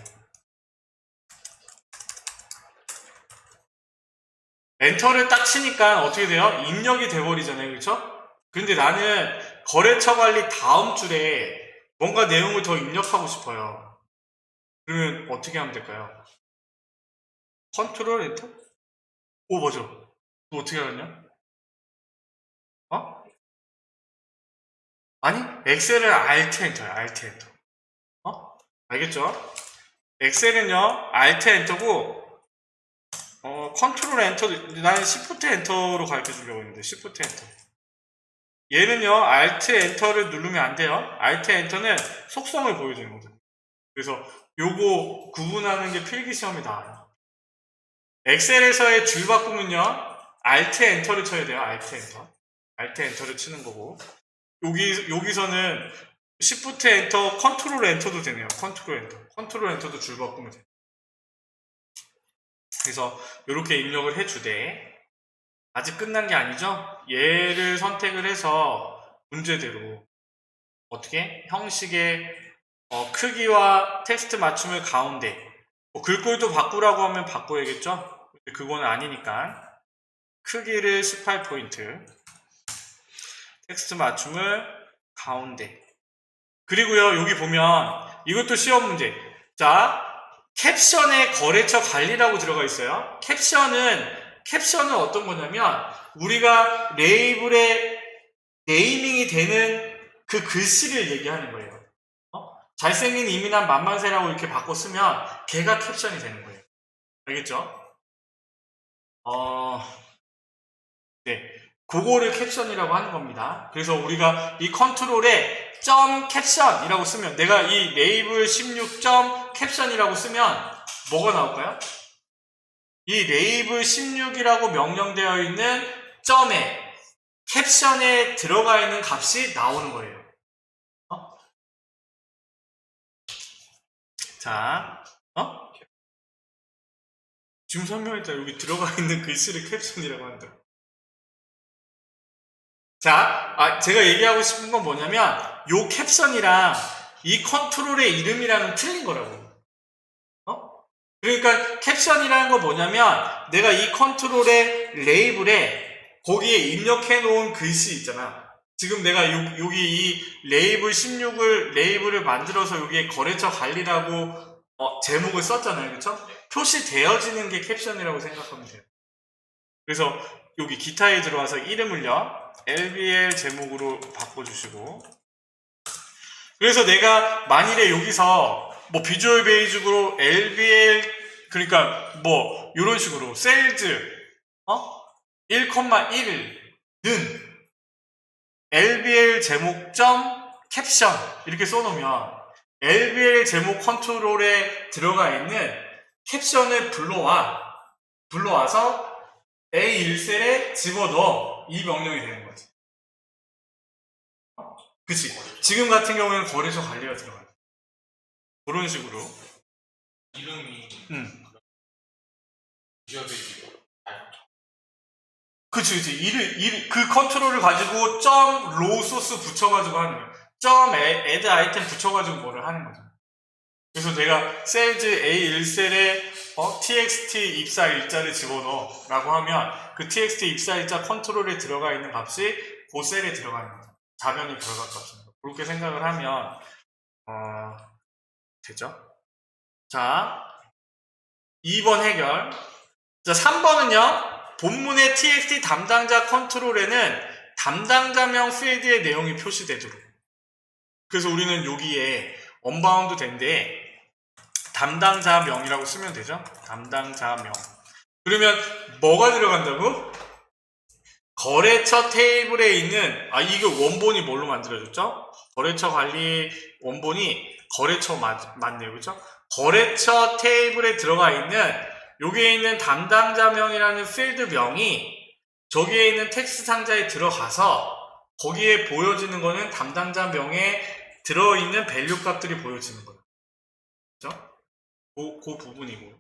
엔터를 딱 치니까 어떻게 돼요? 입력이 돼버리잖아요. 그렇죠? 근데 나는 거래처 관리 다음 줄에 뭔가 내용을 더 입력하고 싶어요. 그러면 어떻게 하면 될까요? 컨트롤 엔터? 오, 맞아. 그거 어떻게 알았냐? 아니, 엑셀은 Alt 엔터야, Alt 엔터. 알겠죠? 엑셀은요, Alt 엔터고, 컨트롤 엔터, 나는 Shift 엔터로 가르쳐 주려고 했는데, Shift 엔터. 얘는요, Alt 엔터를 누르면 안 돼요. Alt 엔터는 속성을 보여주는 거거든요. 그래서 요거 구분하는 게 필기시험에 나와요. 엑셀에서의 줄 바꾸면요, Alt 엔터를 쳐야 돼요, Alt 엔터. Alt 엔터를 치는 거고. 여기서는 Shift 엔터, 컨트롤 엔터도 되네요. 컨트롤 엔터. 컨트롤 엔터도 줄 바꾸면 돼요. 그래서 이렇게 입력을 해주되, 아직 끝난 게 아니죠? 얘를 선택을 해서 문제대로 어떻게? 형식의 크기와 텍스트 맞춤을 가운데 뭐 글꼴도 바꾸라고 하면 바꿔야겠죠? 근데 그거는 아니니까 크기를 18포인트 텍스트 맞춤을 가운데 그리고요 여기 보면 이것도 시험 문제 자 캡션에 거래처 관리라고 들어가 있어요. 캡션은 어떤 거냐면 우리가 레이블에 네이밍이 되는 그 글씨를 얘기하는 거예요. 잘생긴 이민한 만만세라고 이렇게 바꿔 쓰면 걔가 캡션이 되는 거예요. 알겠죠? 네. 그거를 캡션이라고 하는 겁니다. 그래서 우리가 이 컨트롤에 점 캡션이라고 쓰면 내가 이 레이블 16 점 캡션이라고 쓰면 뭐가 나올까요? 이 레이블 16이라고 명령되어 있는 점에 캡션에 들어가 있는 값이 나오는 거예요. 자, 지금 설명했잖아. 여기 들어가 있는 글씨를 캡션이라고 한다. 자, 제가 얘기하고 싶은 건 뭐냐면 요 캡션이랑 이 컨트롤의 이름이랑은 틀린 거라고. 그러니까 캡션이라는 건 뭐냐면 내가 이 컨트롤의 레이블에 거기에 입력해 놓은 글씨 있잖아. 지금 내가 여기 이 레이블 16을 레이블을 만들어서 여기에 거래처 관리라고 제목을 썼잖아요. 그렇죠? 표시되어지는 게 캡션이라고 생각하면 돼요. 그래서 여기 기타에 들어와서 이름을요 LBL 제목으로 바꿔주시고 그래서 내가 만일에 여기서 뭐 비주얼 베이직으로 LBL 그러니까 뭐 이런 식으로 세일즈 1,1는 LBL 제목점 캡션 이렇게 써놓으면 LBL 제목 컨트롤에 들어가 있는 캡션을 불러와서 A1셀에 집어넣어 이 명령이 되는 거지. 그치? 지금 같은 경우에는 거래처 관리가 들어가요. 그런 식으로. 이름이 그치. 그 컨트롤을 가지고 점 로우 소스 붙여가지고 하는 거예요. 점 add 아이템 붙여가지고 뭐를 하는 거죠. 그래서 내가 셀즈 A1셀에 txt 입사 일자를 집어넣어 라고 하면 그 txt 입사 일자 컨트롤에 들어가 있는 값이 그 셀에 들어가 있는 거죠. 자변이 결과 값입니다. 그렇게 생각을 하면 되죠? 자 2번 해결. 자 3번은요 본문의 txt 담당자 컨트롤에는 담당자명 필드의 내용이 표시되도록 그래서 우리는 여기에 언바운드 된데 담당자명이라고 쓰면 되죠. 담당자명 그러면 뭐가 들어간다고? 거래처 테이블에 있는 이거 원본이 뭘로 만들어졌죠? 거래처 관리 원본이 거래처 맞네요. 그죠? 거래처 테이블에 들어가 있는 여기에 있는 담당자명이라는 필드명이 저기에 있는 텍스트 상자에 들어가서 거기에 보여지는 거는 담당자명에 들어있는 밸류 값들이 보여지는 거예요. 그죠? 그 부분이고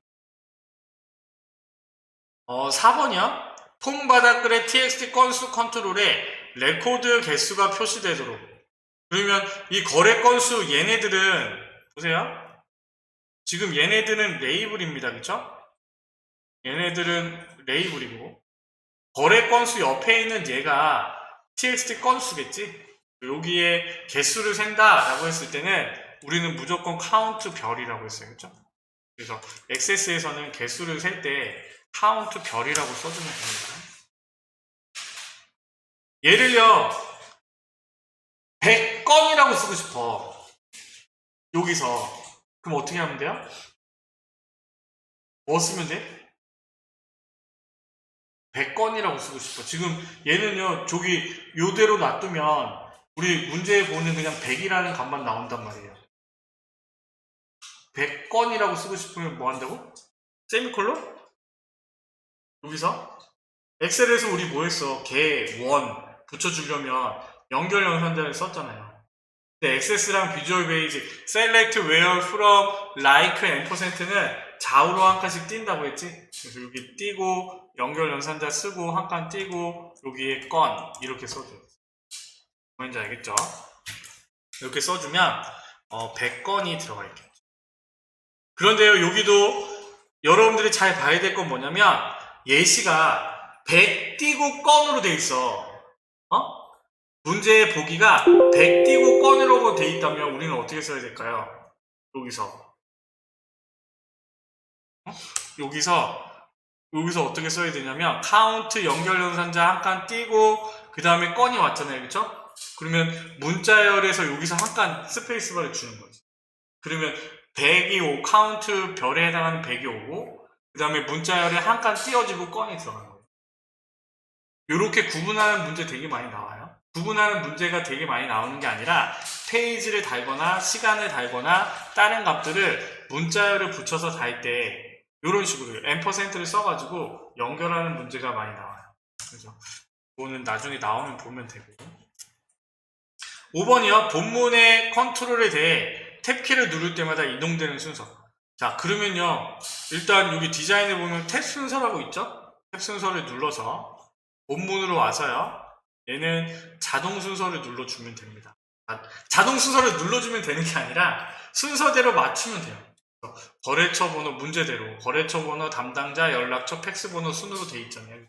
4번이요. 폼 바닥글의 txt 건수 컨트롤에 레코드 개수가 표시되도록 그러면 이 거래 건수 얘네들은 보세요. 지금 얘네들은 레이블입니다. 그쵸? 얘네들은 레이블이고 거래 건수 옆에 있는 얘가 txt 건수겠지? 여기에 개수를 센다 라고 했을 때는 우리는 무조건 카운트 별이라고 했어요. 그쵸? 그래서 액세스에서는 개수를 셀 때 카운트 별이라고 써주면 됩니다. 얘를요 100건이라고 쓰고 싶어. 여기서 그럼 어떻게 하면 돼요? 뭐 쓰면 돼? 100건이라고 쓰고 싶어. 지금 얘는요 저기 요대로 놔두면 우리 문제에 보는 그냥 100이라는 값만 나온단 말이에요. 100건이라고 쓰고 싶으면 뭐 한다고? 세미콜론? 여기서 엑셀에서 우리 뭐 했어? 개, 원 붙여주려면 연결 연산자를 썼잖아요. 근데 액세스랑 비주얼 베이직, select where from, like, %는 좌우로 한 칸씩 띈다고 했지? 그래서 여기 띄고 연결 연산자 쓰고 한 칸 띄고 여기에 건 이렇게 써줘요. 뭔지 알겠죠? 이렇게 써주면 100건이 들어가 있겠죠. 그런데요, 여기도 여러분들이 잘 봐야 될 건 뭐냐면 예시가 100 띄고 건으로 돼 있어. 문제의 보기가 100 띄고 건으로 돼 있다면 우리는 어떻게 써야 될까요? 여기서 어떻게 써야 되냐면 카운트 연결연산자 한 칸 띄고 그 다음에 건이 왔잖아요, 그렇죠? 그러면 문자열에서 여기서 한 칸 스페이스바를 주는 거지. 그러면 100이 5 카운트 별에 해당하는 100이 오고 그 다음에 문자열에 한 칸 띄어지고 건이 들어가는 거예요. 이렇게 구분하는 문제 되게 많이 나와요. 구분하는 문제가 되게 많이 나오는 게 아니라 페이지를 달거나 시간을 달거나 다른 값들을 문자열을 붙여서 달 때 이런 식으로 %를 써가지고 연결하는 문제가 많이 나와요. 그래서 이거는 나중에 나오면 보면 되고. 5번이요. 본문의 컨트롤에 대해 탭키를 누를 때마다 이동되는 순서. 자, 그러면요. 일단 여기 디자인에 보면 탭 순서라고 있죠? 탭 순서를 눌러서 본문으로 와서요. 얘는 자동 순서를 눌러주면 됩니다. 자동 순서를 눌러주면 되는 게 아니라 순서대로 맞추면 돼요. 거래처 번호 문제대로 거래처 번호, 담당자, 연락처, 팩스 번호 순으로 돼 있잖아요.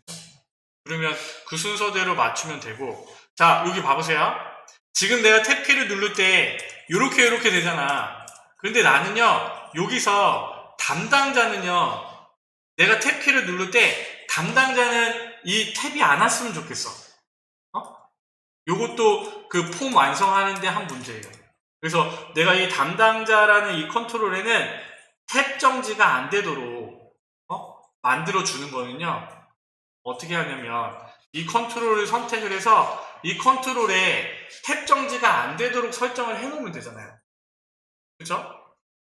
그러면 그 순서대로 맞추면 되고. 자, 여기 봐보세요. 지금 내가 탭키를 누를 때 이렇게 되잖아. 그런데 나는요, 여기서 담당자는요, 내가 탭키를 누를 때 담당자는 이 탭이 안 왔으면 좋겠어. 요것도 그 폼 완성하는데 한 문제예요. 그래서 내가 이 담당자라는 이 컨트롤에는 탭 정지가 안 되도록 만들어 주는 거는요, 어떻게 하냐면 이 컨트롤을 선택을 해서 이 컨트롤에 탭 정지가 안 되도록 설정을 해 놓으면 되잖아요. 그렇죠?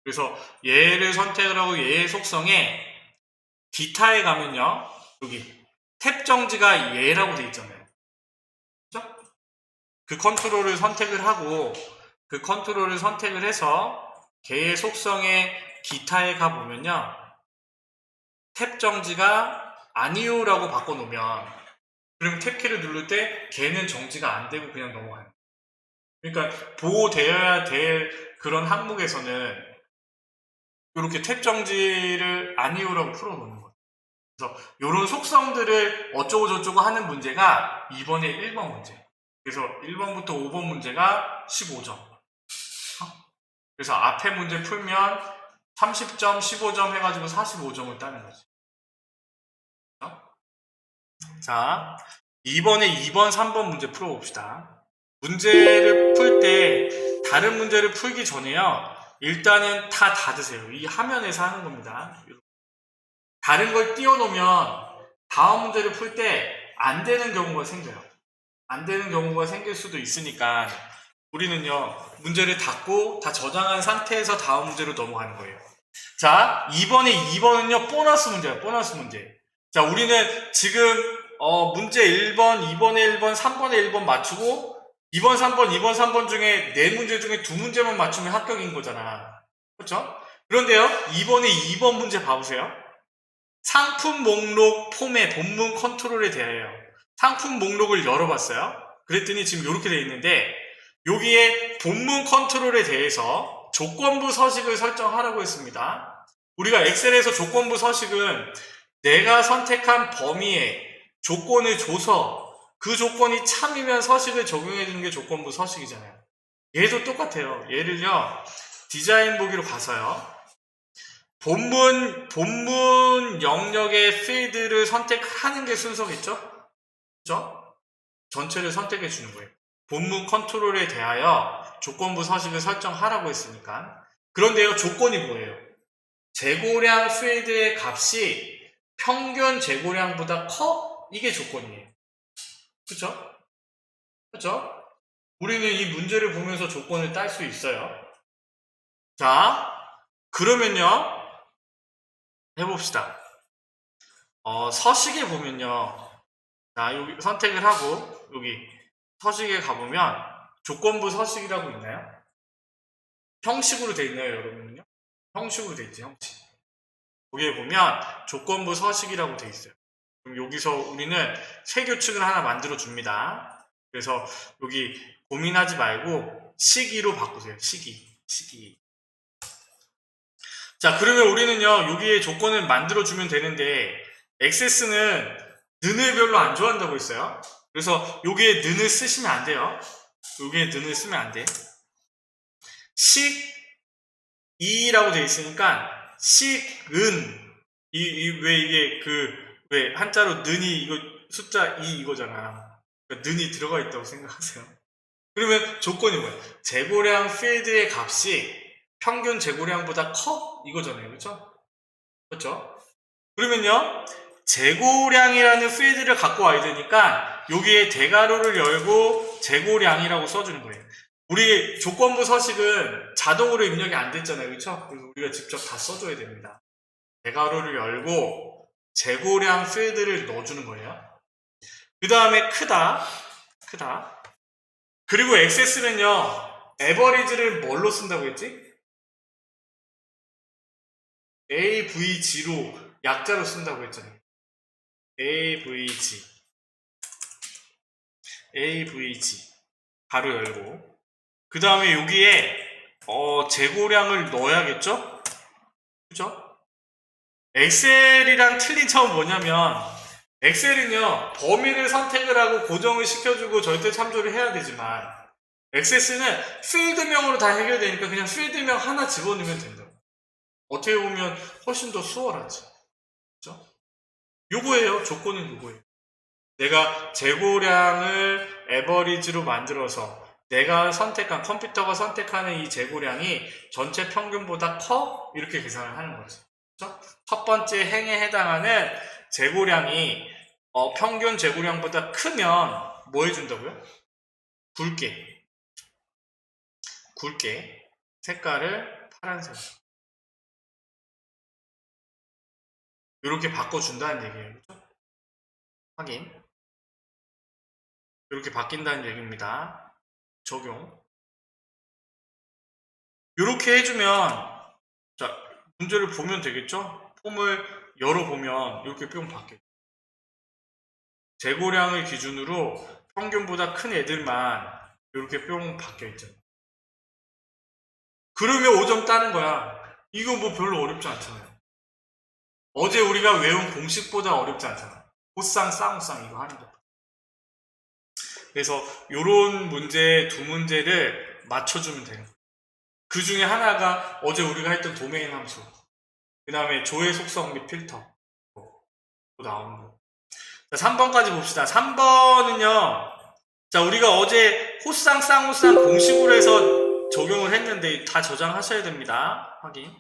그래서 얘를 선택을 하고 얘의 속성에 기타에 가면요, 여기 탭 정지가 얘라고 돼 있잖아요. 그렇죠? 그 컨트롤을 선택을 하고 그 컨트롤을 선택을 해서 걔의 속성에 기타에 가보면요, 탭 정지가 아니요 라고 바꿔놓으면 그럼 탭키를 누를 때 걔는 정지가 안 되고 그냥 넘어가요. 그러니까 보호되어야 될 그런 항목에서는 이렇게 탭 정지를 아니요 라고 풀어놓는 거예요. 그래서 이런 속성들을 어쩌고 저쩌고 하는 문제가 이번에 1번 문제. 그래서 1번부터 5번 문제가 15점. 그래서 앞에 문제 풀면 30점, 15점 해가지고 45점을 따는 거지. 자, 이번에 2번, 3번 문제 풀어봅시다. 문제를 풀 때 다른 문제를 풀기 전에요, 일단은 다 닫으세요. 이 화면에서 하는 겁니다. 다른 걸 띄워놓으면 다음 문제를 풀 때 안 되는 경우가 생겨요. 안 되는 경우가 생길 수도 있으니까 우리는요, 문제를 닫고 다 저장한 상태에서 다음 문제로 넘어가는 거예요. 자, 이번에 2번은요, 보너스 문제예요. 보너스 문제. 자, 우리는 지금 문제 1번, 2번에 1번, 3번에 1번 맞추고 2번, 3번, 2번, 3번 중에 4문제 중에 2문제만 맞추면 합격인 거잖아. 그렇죠? 그런데요, 이번에 2번 문제 봐보세요. 상품 목록 폼의 본문 컨트롤에 대하여 상품 목록을 열어봤어요. 그랬더니 지금 이렇게 되어 있는데 여기에 본문 컨트롤에 대해서 조건부 서식을 설정하라고 했습니다. 우리가 엑셀에서 조건부 서식은 내가 선택한 범위에 조건을 줘서 그 조건이 참이면 서식을 적용해 주는 게 조건부 서식이잖아요. 얘도 똑같아요. 얘를요, 디자인 보기로 가서요, 본문 영역의 필드를 선택하는 게 순서겠죠? 그죠? 전체를 선택해 주는 거예요. 본문 컨트롤에 대하여 조건부 서식을 설정하라고 했으니까. 그런데요, 조건이 뭐예요? 재고량 필드의 값이 평균 재고량보다 커? 이게 조건이에요. 그쵸? 그쵸? 우리는 이 문제를 보면서 조건을 딸 수 있어요. 자, 그러면요, 해봅시다. 서식에 보면요, 자, 여기 선택을 하고 여기 서식에 가보면 조건부 서식이라고 있나요? 형식으로 돼 있나요, 여러분은요? 형식으로 돼 있지, 형식. 여기에 보면 조건부 서식이라고 돼 있어요. 그럼 여기서 우리는 새 규칙을 하나 만들어 줍니다. 그래서 여기 고민하지 말고 시기로 바꾸세요. 시기. 자, 그러면 우리는요, 여기에 조건을 만들어주면 되는데, 액세스는 는을 별로 안 좋아한다고 했어요. 그래서 여기에 는을 쓰시면 안 돼요. 여기에 는을 쓰면 안 돼. 식이라고 되어 있으니까, 식은, 왜 이게 왜 한자로 는이 이거, 숫자 2 이거잖아. 그러니까 는이 들어가 있다고 생각하세요. 그러면 조건이 뭐예요? 재고량 필드의 값이 평균 재고량보다 커? 이거잖아요. 그렇죠? 그렇죠? 그러면요. 재고량이라는 필드를 갖고 와야 되니까 여기에 대괄호를 열고 재고량이라고 써주는 거예요. 우리 조건부 서식은 자동으로 입력이 안 됐잖아요. 그렇죠? 그래서 우리가 직접 다 써줘야 됩니다. 대괄호를 열고 재고량 필드를 넣어주는 거예요. 그 다음에 크다. 그리고 액세스는요. 에버리지를 뭘로 쓴다고 했지? AVG로 약자로 쓴다고 했잖아요. AVG 가로 열고 그 다음에 여기에 재고량을 넣어야겠죠? 그죠? 엑셀이랑 틀린 점은 뭐냐면 엑셀은요 범위를 선택을 하고 고정을 시켜주고 절대 참조를 해야 되지만 액세스는 필드명으로 다 해결되니까 그냥 필드명 하나 집어넣으면 된다. 어떻게 보면 훨씬 더 수월하지. 그죠? 요거예요. 조건은 요거예요. 내가 재고량을 에버리지로 만들어서 내가 선택한 컴퓨터가 선택하는 이 재고량이 전체 평균보다 커? 이렇게 계산을 하는 거죠. 그렇죠? 첫 번째 행에 해당하는 재고량이 평균 재고량보다 크면 뭐 해준다고요? 굵게 색깔을 파란색 이렇게 바꿔준다는 얘기예요. 그렇죠? 확인. 이렇게 바뀐다는 얘기입니다. 적용. 이렇게 해주면 자 문제를 보면 되겠죠? 폼을 열어보면 이렇게 뿅 바뀌어요. 재고량을 기준으로 평균보다 큰 애들만 이렇게 뿅 바뀌어 있잖아요. 그러면 5점 따는 거야. 이거 뭐 별로 어렵지 않잖아요. 어제 우리가 외운 공식보다 어렵지 않잖아. 호쌍 쌍우쌍 이거 하는 거. 그래서 요런 문제 두 문제를 맞춰주면 돼요. 그 중에 하나가 어제 우리가 했던 도메인 함수, 그 다음에 조회 속성 및 필터 나오는 거. 자, 3번까지 봅시다. 3번은요 자 우리가 어제 호쌍 쌍호쌍 공식으로 해서 적용을 했는데 다 저장하셔야 됩니다. 확인.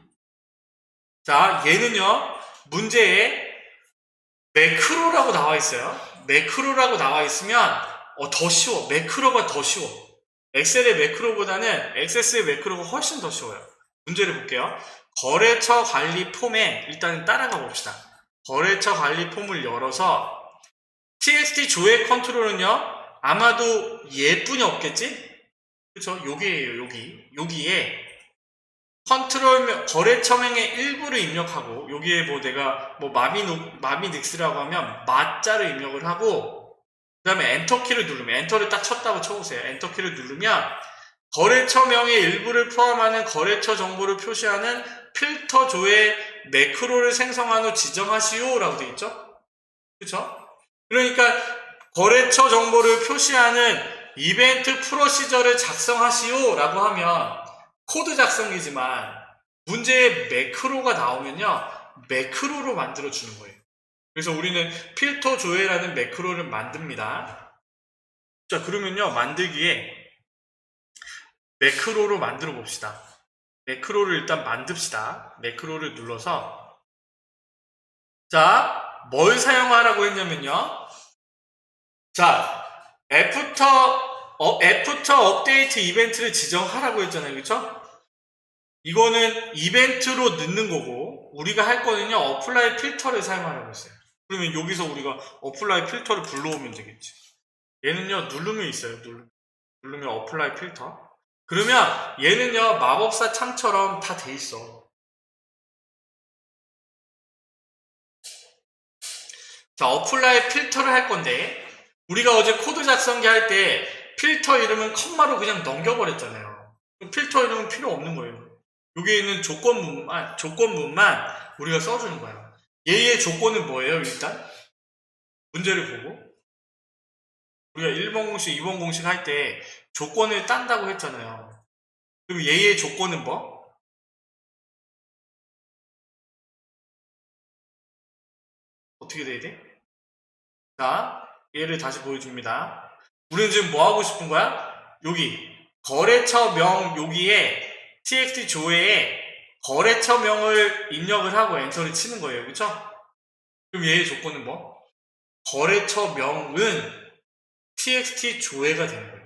자 얘는요 문제에 매크로라고 나와 있어요. 매크로라고 나와 있으면 더 쉬워. 매크로가 더 쉬워. 엑셀의 매크로보다는 액세스의 매크로가 훨씬 더 쉬워요. 문제를 볼게요. 거래처 관리 폼에 일단 따라가 봅시다. 거래처 관리 폼을 열어서 txt 조회 컨트롤은요 아마도 얘뿐이 없겠지? 그쵸? 여기에요. 여기에 컨트롤 거래처명의 일부를 입력하고 여기에 뭐 내가 뭐 마미닉스라고 하면 마자를 입력을 하고 그 다음에 엔터키를 누르면 엔터를 딱 쳤다고 쳐보세요. 엔터키를 누르면 거래처명의 일부를 포함하는 거래처 정보를 표시하는 필터 조회 매크로를 생성한 후 지정하시오 라고 되어 있죠. 그쵸? 그러니까 거래처 정보를 표시하는 이벤트 프로시저를 작성하시오 라고 하면 코드 작성이지만 문제에 매크로가 나오면요 매크로로 만들어 주는 거예요. 그래서 우리는 필터 조회라는 매크로를 만듭니다. 자 그러면요 만들기에 매크로로 만들어 봅시다. 매크로를 일단 만듭시다. 매크로를 눌러서 자 뭘 사용하라고 했냐면요 자 애프터 업데이트 이벤트를 지정하라고 했잖아요. 그렇죠? 이거는 이벤트로 넣는 거고 우리가 할 거는요 어플라이 필터를 사용하라고 했어요. 그러면 여기서 우리가 어플라이 필터를 불러오면 되겠지. 얘는요 누르면 있어요. 누르면 어플라이 필터. 그러면 얘는요 마법사 창처럼 다 돼 있어. 자 어플라이 필터를 할 건데 우리가 어제 코드 작성기 할 때 필터 이름은 컴마로 그냥 넘겨버렸잖아요. 필터 이름은 필요 없는 거예요. 여기에 있는 조건문만 우리가 써주는 거예요. 얘의 조건은 뭐예요? 일단 문제를 보고 우리가 1번 공식, 2번 공식 할 때 조건을 딴다고 했잖아요. 그럼 얘의 조건은 뭐? 어떻게 돼야 돼? 자, 얘를 다시 보여줍니다. 우리는 지금 뭐 하고 싶은 거야? 여기 거래처명 여기에 txt 조회에 거래처명을 입력을 하고 엔터를 치는 거예요. 그렇죠? 그럼 얘의 조건은 뭐? 거래처명은 txt 조회가 되는 거예요.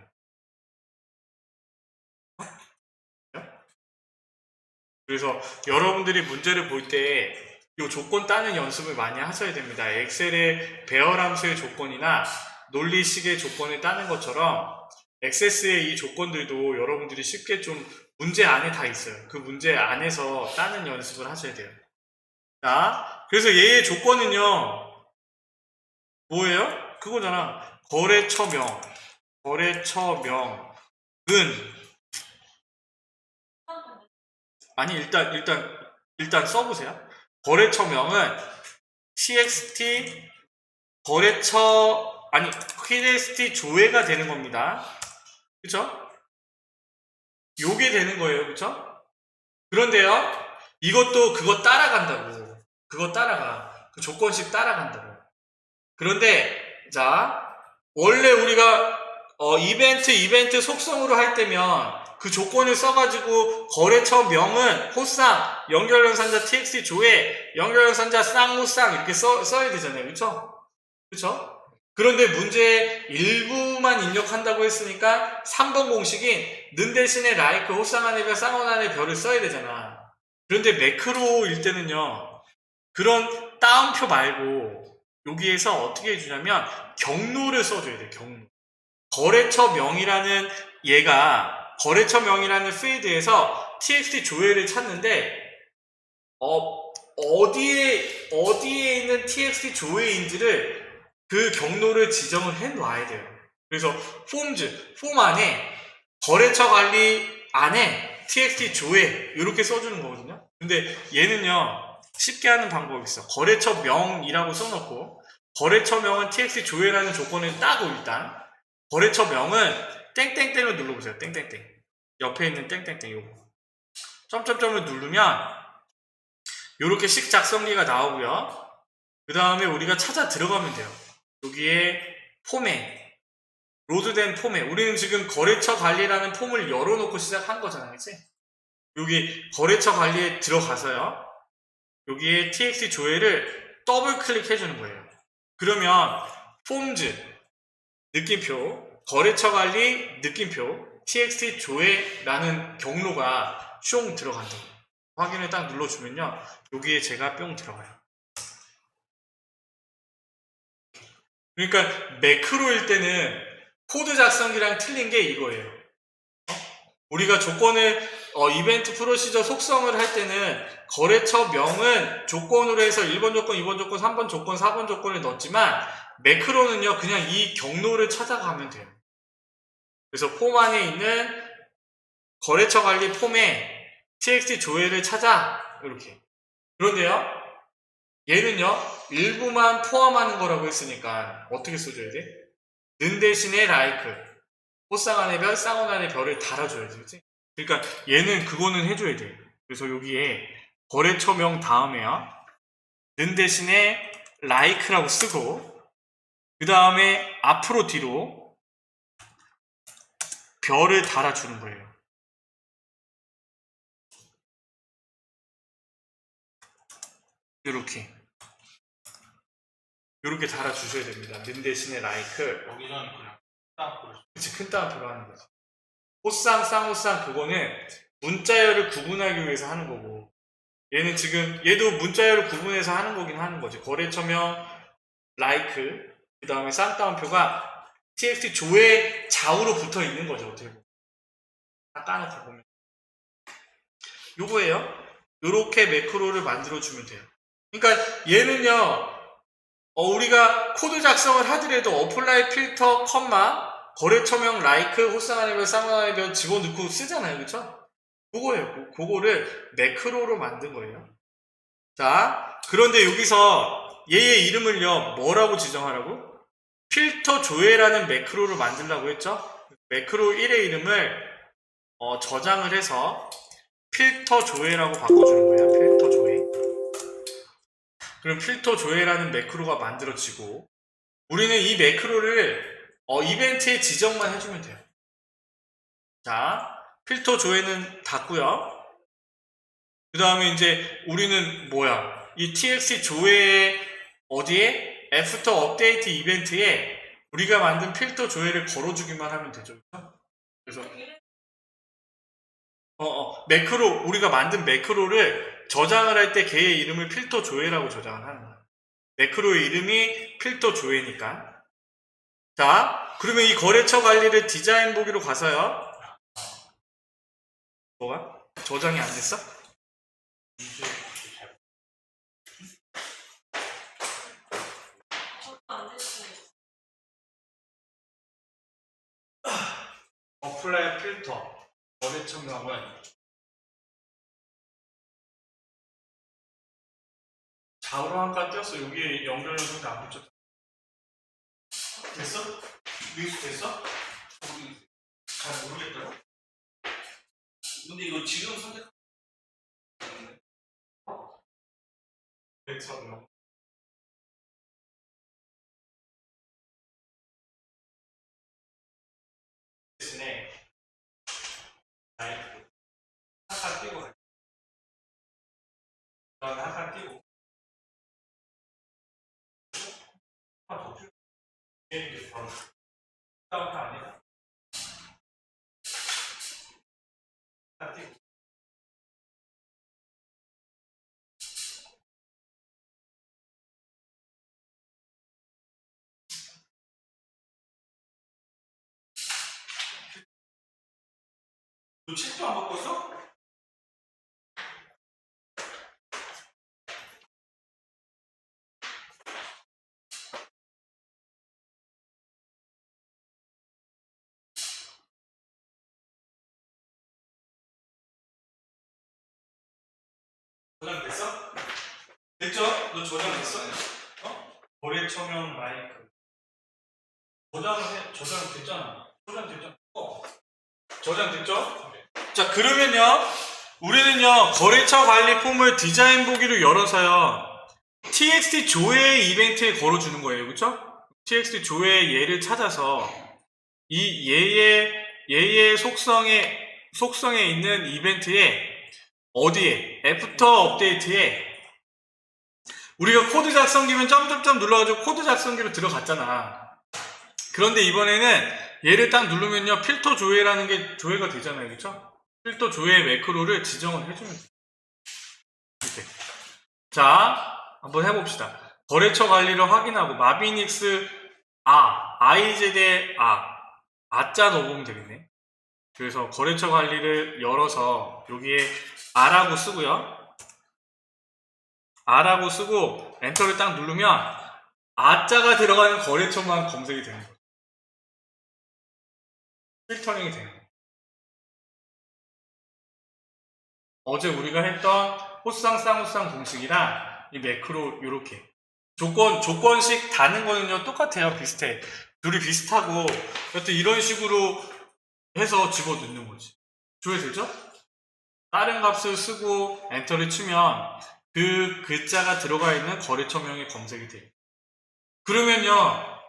그래서 여러분들이 문제를 볼 때 이 조건 따는 연습을 많이 하셔야 됩니다. 엑셀의 배열함수의 조건이나 논리식의 조건을 따는 것처럼 액세스의 이 조건들도 여러분들이 쉽게 좀 문제 안에 다 있어요. 그 문제 안에서 따는 연습을 하셔야 돼요. 자, 그래서 얘의 조건은요 뭐예요? 그거잖아. 거래처명은 아니 일단 써보세요. 거래처명은 txt txt 조회가 되는 겁니다. 그쵸? 요게 되는 거예요. 그쵸? 그런데요, 이것도 그거 따라간다고. 그거 따라가. 그 조건식 따라간다고. 그런데, 자, 원래 우리가, 이벤트 속성으로 할 때면 그 조건을 써가지고 거래처명은 호쌍, 연결연산자 txt 조회, 연결연산자 쌍호쌍 이렇게 써야 되잖아요. 그쵸? 그쵸? 그런데 문제 일부만 입력한다고 했으니까 3번 공식인 는 대신에 like, 호쌍 안에 별, 쌍원 안에 별을 써야 되잖아. 그런데 매크로일 때는요, 그런 따옴표 말고 여기에서 어떻게 해주냐면 경로를 써줘야 돼. 경로. 거래처명이라는 얘가 거래처명이라는 필드에서 txt 조회를 찾는데 어디에 있는 txt 조회인지를 그 경로를 지정을 해 놔야 돼요. 그래서 폼 안에 거래처 관리 안에 txt 조회 이렇게 써주는 거거든요. 근데 얘는요 쉽게 하는 방법이 있어. 거래처명이라고 써놓고 거래처명은 txt 조회라는 조건을 따고 일단 거래처명은 땡땡땡을 눌러보세요. 땡땡땡 옆에 있는 땡땡땡 요거 점점점을 누르면 이렇게 식 작성기가 나오고요. 그 다음에 우리가 찾아 들어가면 돼요. 여기에 폼에 로드된 폼에 우리는 지금 거래처 관리라는 폼을 열어놓고 시작한 거잖아요. 그치? 여기 거래처 관리에 들어가서요. 여기에 txt 조회를 더블 클릭해 주는 거예요. 그러면 폼즈 느낌표 거래처 관리 느낌표 txt 조회라는 경로가 숑 들어간다고 확인을 딱 눌러주면요. 여기에 제가 뿅 들어가요. 그러니까 매크로일 때는 코드 작성기랑 틀린 게 이거예요. 우리가 조건을 이벤트 프로시저 속성을 할 때는 거래처명은 조건으로 해서 1번 조건, 2번 조건, 3번 조건, 4번 조건을 넣었지만 매크로는요 그냥 이 경로를 찾아가면 돼요. 그래서 폼 안에 있는 거래처 관리 폼에 txt 조회를 찾아 이렇게. 그런데요 얘는요 일부만 포함하는 거라고 했으니까 어떻게 써줘야 돼? 는 대신에 like 호쌍 안에 별, 쌍원 안에 별을 달아줘야지. 그치? 그러니까 얘는 그거는 해줘야 돼. 그래서 여기에 거래처명 다음에요 는 대신에 like라고 쓰고 그 다음에 앞으로 뒤로 별을 달아주는 거예요. 요렇게 달아주셔야 됩니다. 는 대신에 like 여기서는 그냥 따로 그치, 큰 따옴표로 하는 거지. 호쌍, 쌍호쌍 그거는 문자열을 구분하기 위해서 하는 거고 얘는 지금 얘도 문자열을 구분해서 하는 거긴 하는 거지. 거래처명 like 그 다음에 쌍따옴표가 txt 조회 좌우로 붙어 있는 거죠. 어떻게 보면 딱 까놓고 보면 요거예요. 요렇게 매크로를 만들어 주면 돼요. 그러니까 얘는요 우리가 코드 작성을 하더라도 어플라이 필터, 컴마, 거래처명, 라이크, 호쌍하네별, 쌍하네별 집어넣고 쓰잖아요. 그쵸? 그거예요. 그거를 매크로로 만든 거예요. 자, 그런데 여기서 얘의 이름을요, 뭐라고 지정하라고? 필터 조회라는 매크로를 만들라고 했죠? 매크로 1의 이름을 저장을 해서 필터 조회라고 바꿔주는 거예요. 필터 조회. 그럼 필터 조회라는 매크로가 만들어지고, 우리는 이 매크로를 이벤트에 지정만 해주면 돼요. 자, 필터 조회는 닫고요. 그 다음에 이제 우리는 뭐야? 이 txt 조회에 어디에? 애프터 업데이트 이벤트에 우리가 만든 필터 조회를 걸어주기만 하면 되죠. 그래서 매크로, 우리가 만든 매크로를 저장을 할 때 걔의 이름을 필터 조회라고 저장을 하는 거야. 매크로의 이름이 필터 조회니까. 자, 그러면 이 거래처 관리를 디자인 보기로 가서요. 뭐가? 저장이 안 됐어? 어플라이 필터 거래처명은 좌우로 한칸 띄었어. 여기 연결연속이 안 붙였어. 됐어? 미수 됐어? 잘 모르겠더라. 근데 이거 지금 선택. 거래처명. 대신에 라이트 한칸 띄고 갈. 그다음에 한칸 띄고 하나 더 줄. 얘 이제 바로 다운트 아니야? 한칸 띄고. 너 책도 안 갖고 있어? 저장됐어? 됐죠? 너 저장됐어? 거래처명 마이크. 저장됐잖아. 저장됐잖아. 저장됐죠? 자, 그러면요, 우리는요, 거래처 관리 폼을 디자인 보기로 열어서요, txt 조회 이벤트에 걸어주는 거예요. 그쵸? txt 조회 얘를 찾아서, 이 얘의 속성에 있는 이벤트에, 어디에? 애프터 업데이트에, 우리가 코드 작성기면 점점점 눌러가지고 코드 작성기로 들어갔잖아. 그런데 이번에는 얘를 딱 누르면요, 필터 조회라는 게 조회가 되잖아요. 그쵸? 필터 조회 매크로를 지정을 해주면 돼요. 이렇게. 자, 한번 해봅시다. 거래처 관리를 확인하고, 마비닉스, IZ의 아자 넣어보면 되겠네. 그래서 거래처 관리를 열어서, 여기에 R라고 쓰고요. R라고 쓰고, 엔터를 딱 누르면, 아자가 들어가는 거래처만 검색이 되는 거예요. 필터링이 되는 거예요. 어제 우리가 했던 호쌍 쌍호쌍 공식이랑 이 매크로 요렇게 조건식 다는 거는요 똑같아요. 비슷해. 둘이 비슷하고 여튼 이런 식으로 해서 집어넣는 거지. 조회되죠? 다른 값을 쓰고 엔터를 치면 그 글자가 들어가 있는 거래처명이 검색이 돼요. 그러면요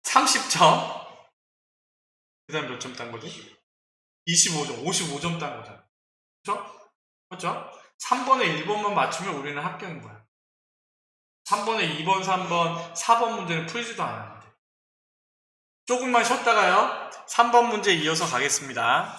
30점 그 다음 몇 점 딴 거지? 25점, 55점 딴 거잖아. 그렇죠? 그렇죠? 3번에 1번만 맞추면 우리는 합격인 거야. 3번에 2번, 3번, 4번 문제는 풀지도 않았는데. 조금만 쉬었다가요. 3번 문제 이어서 가겠습니다.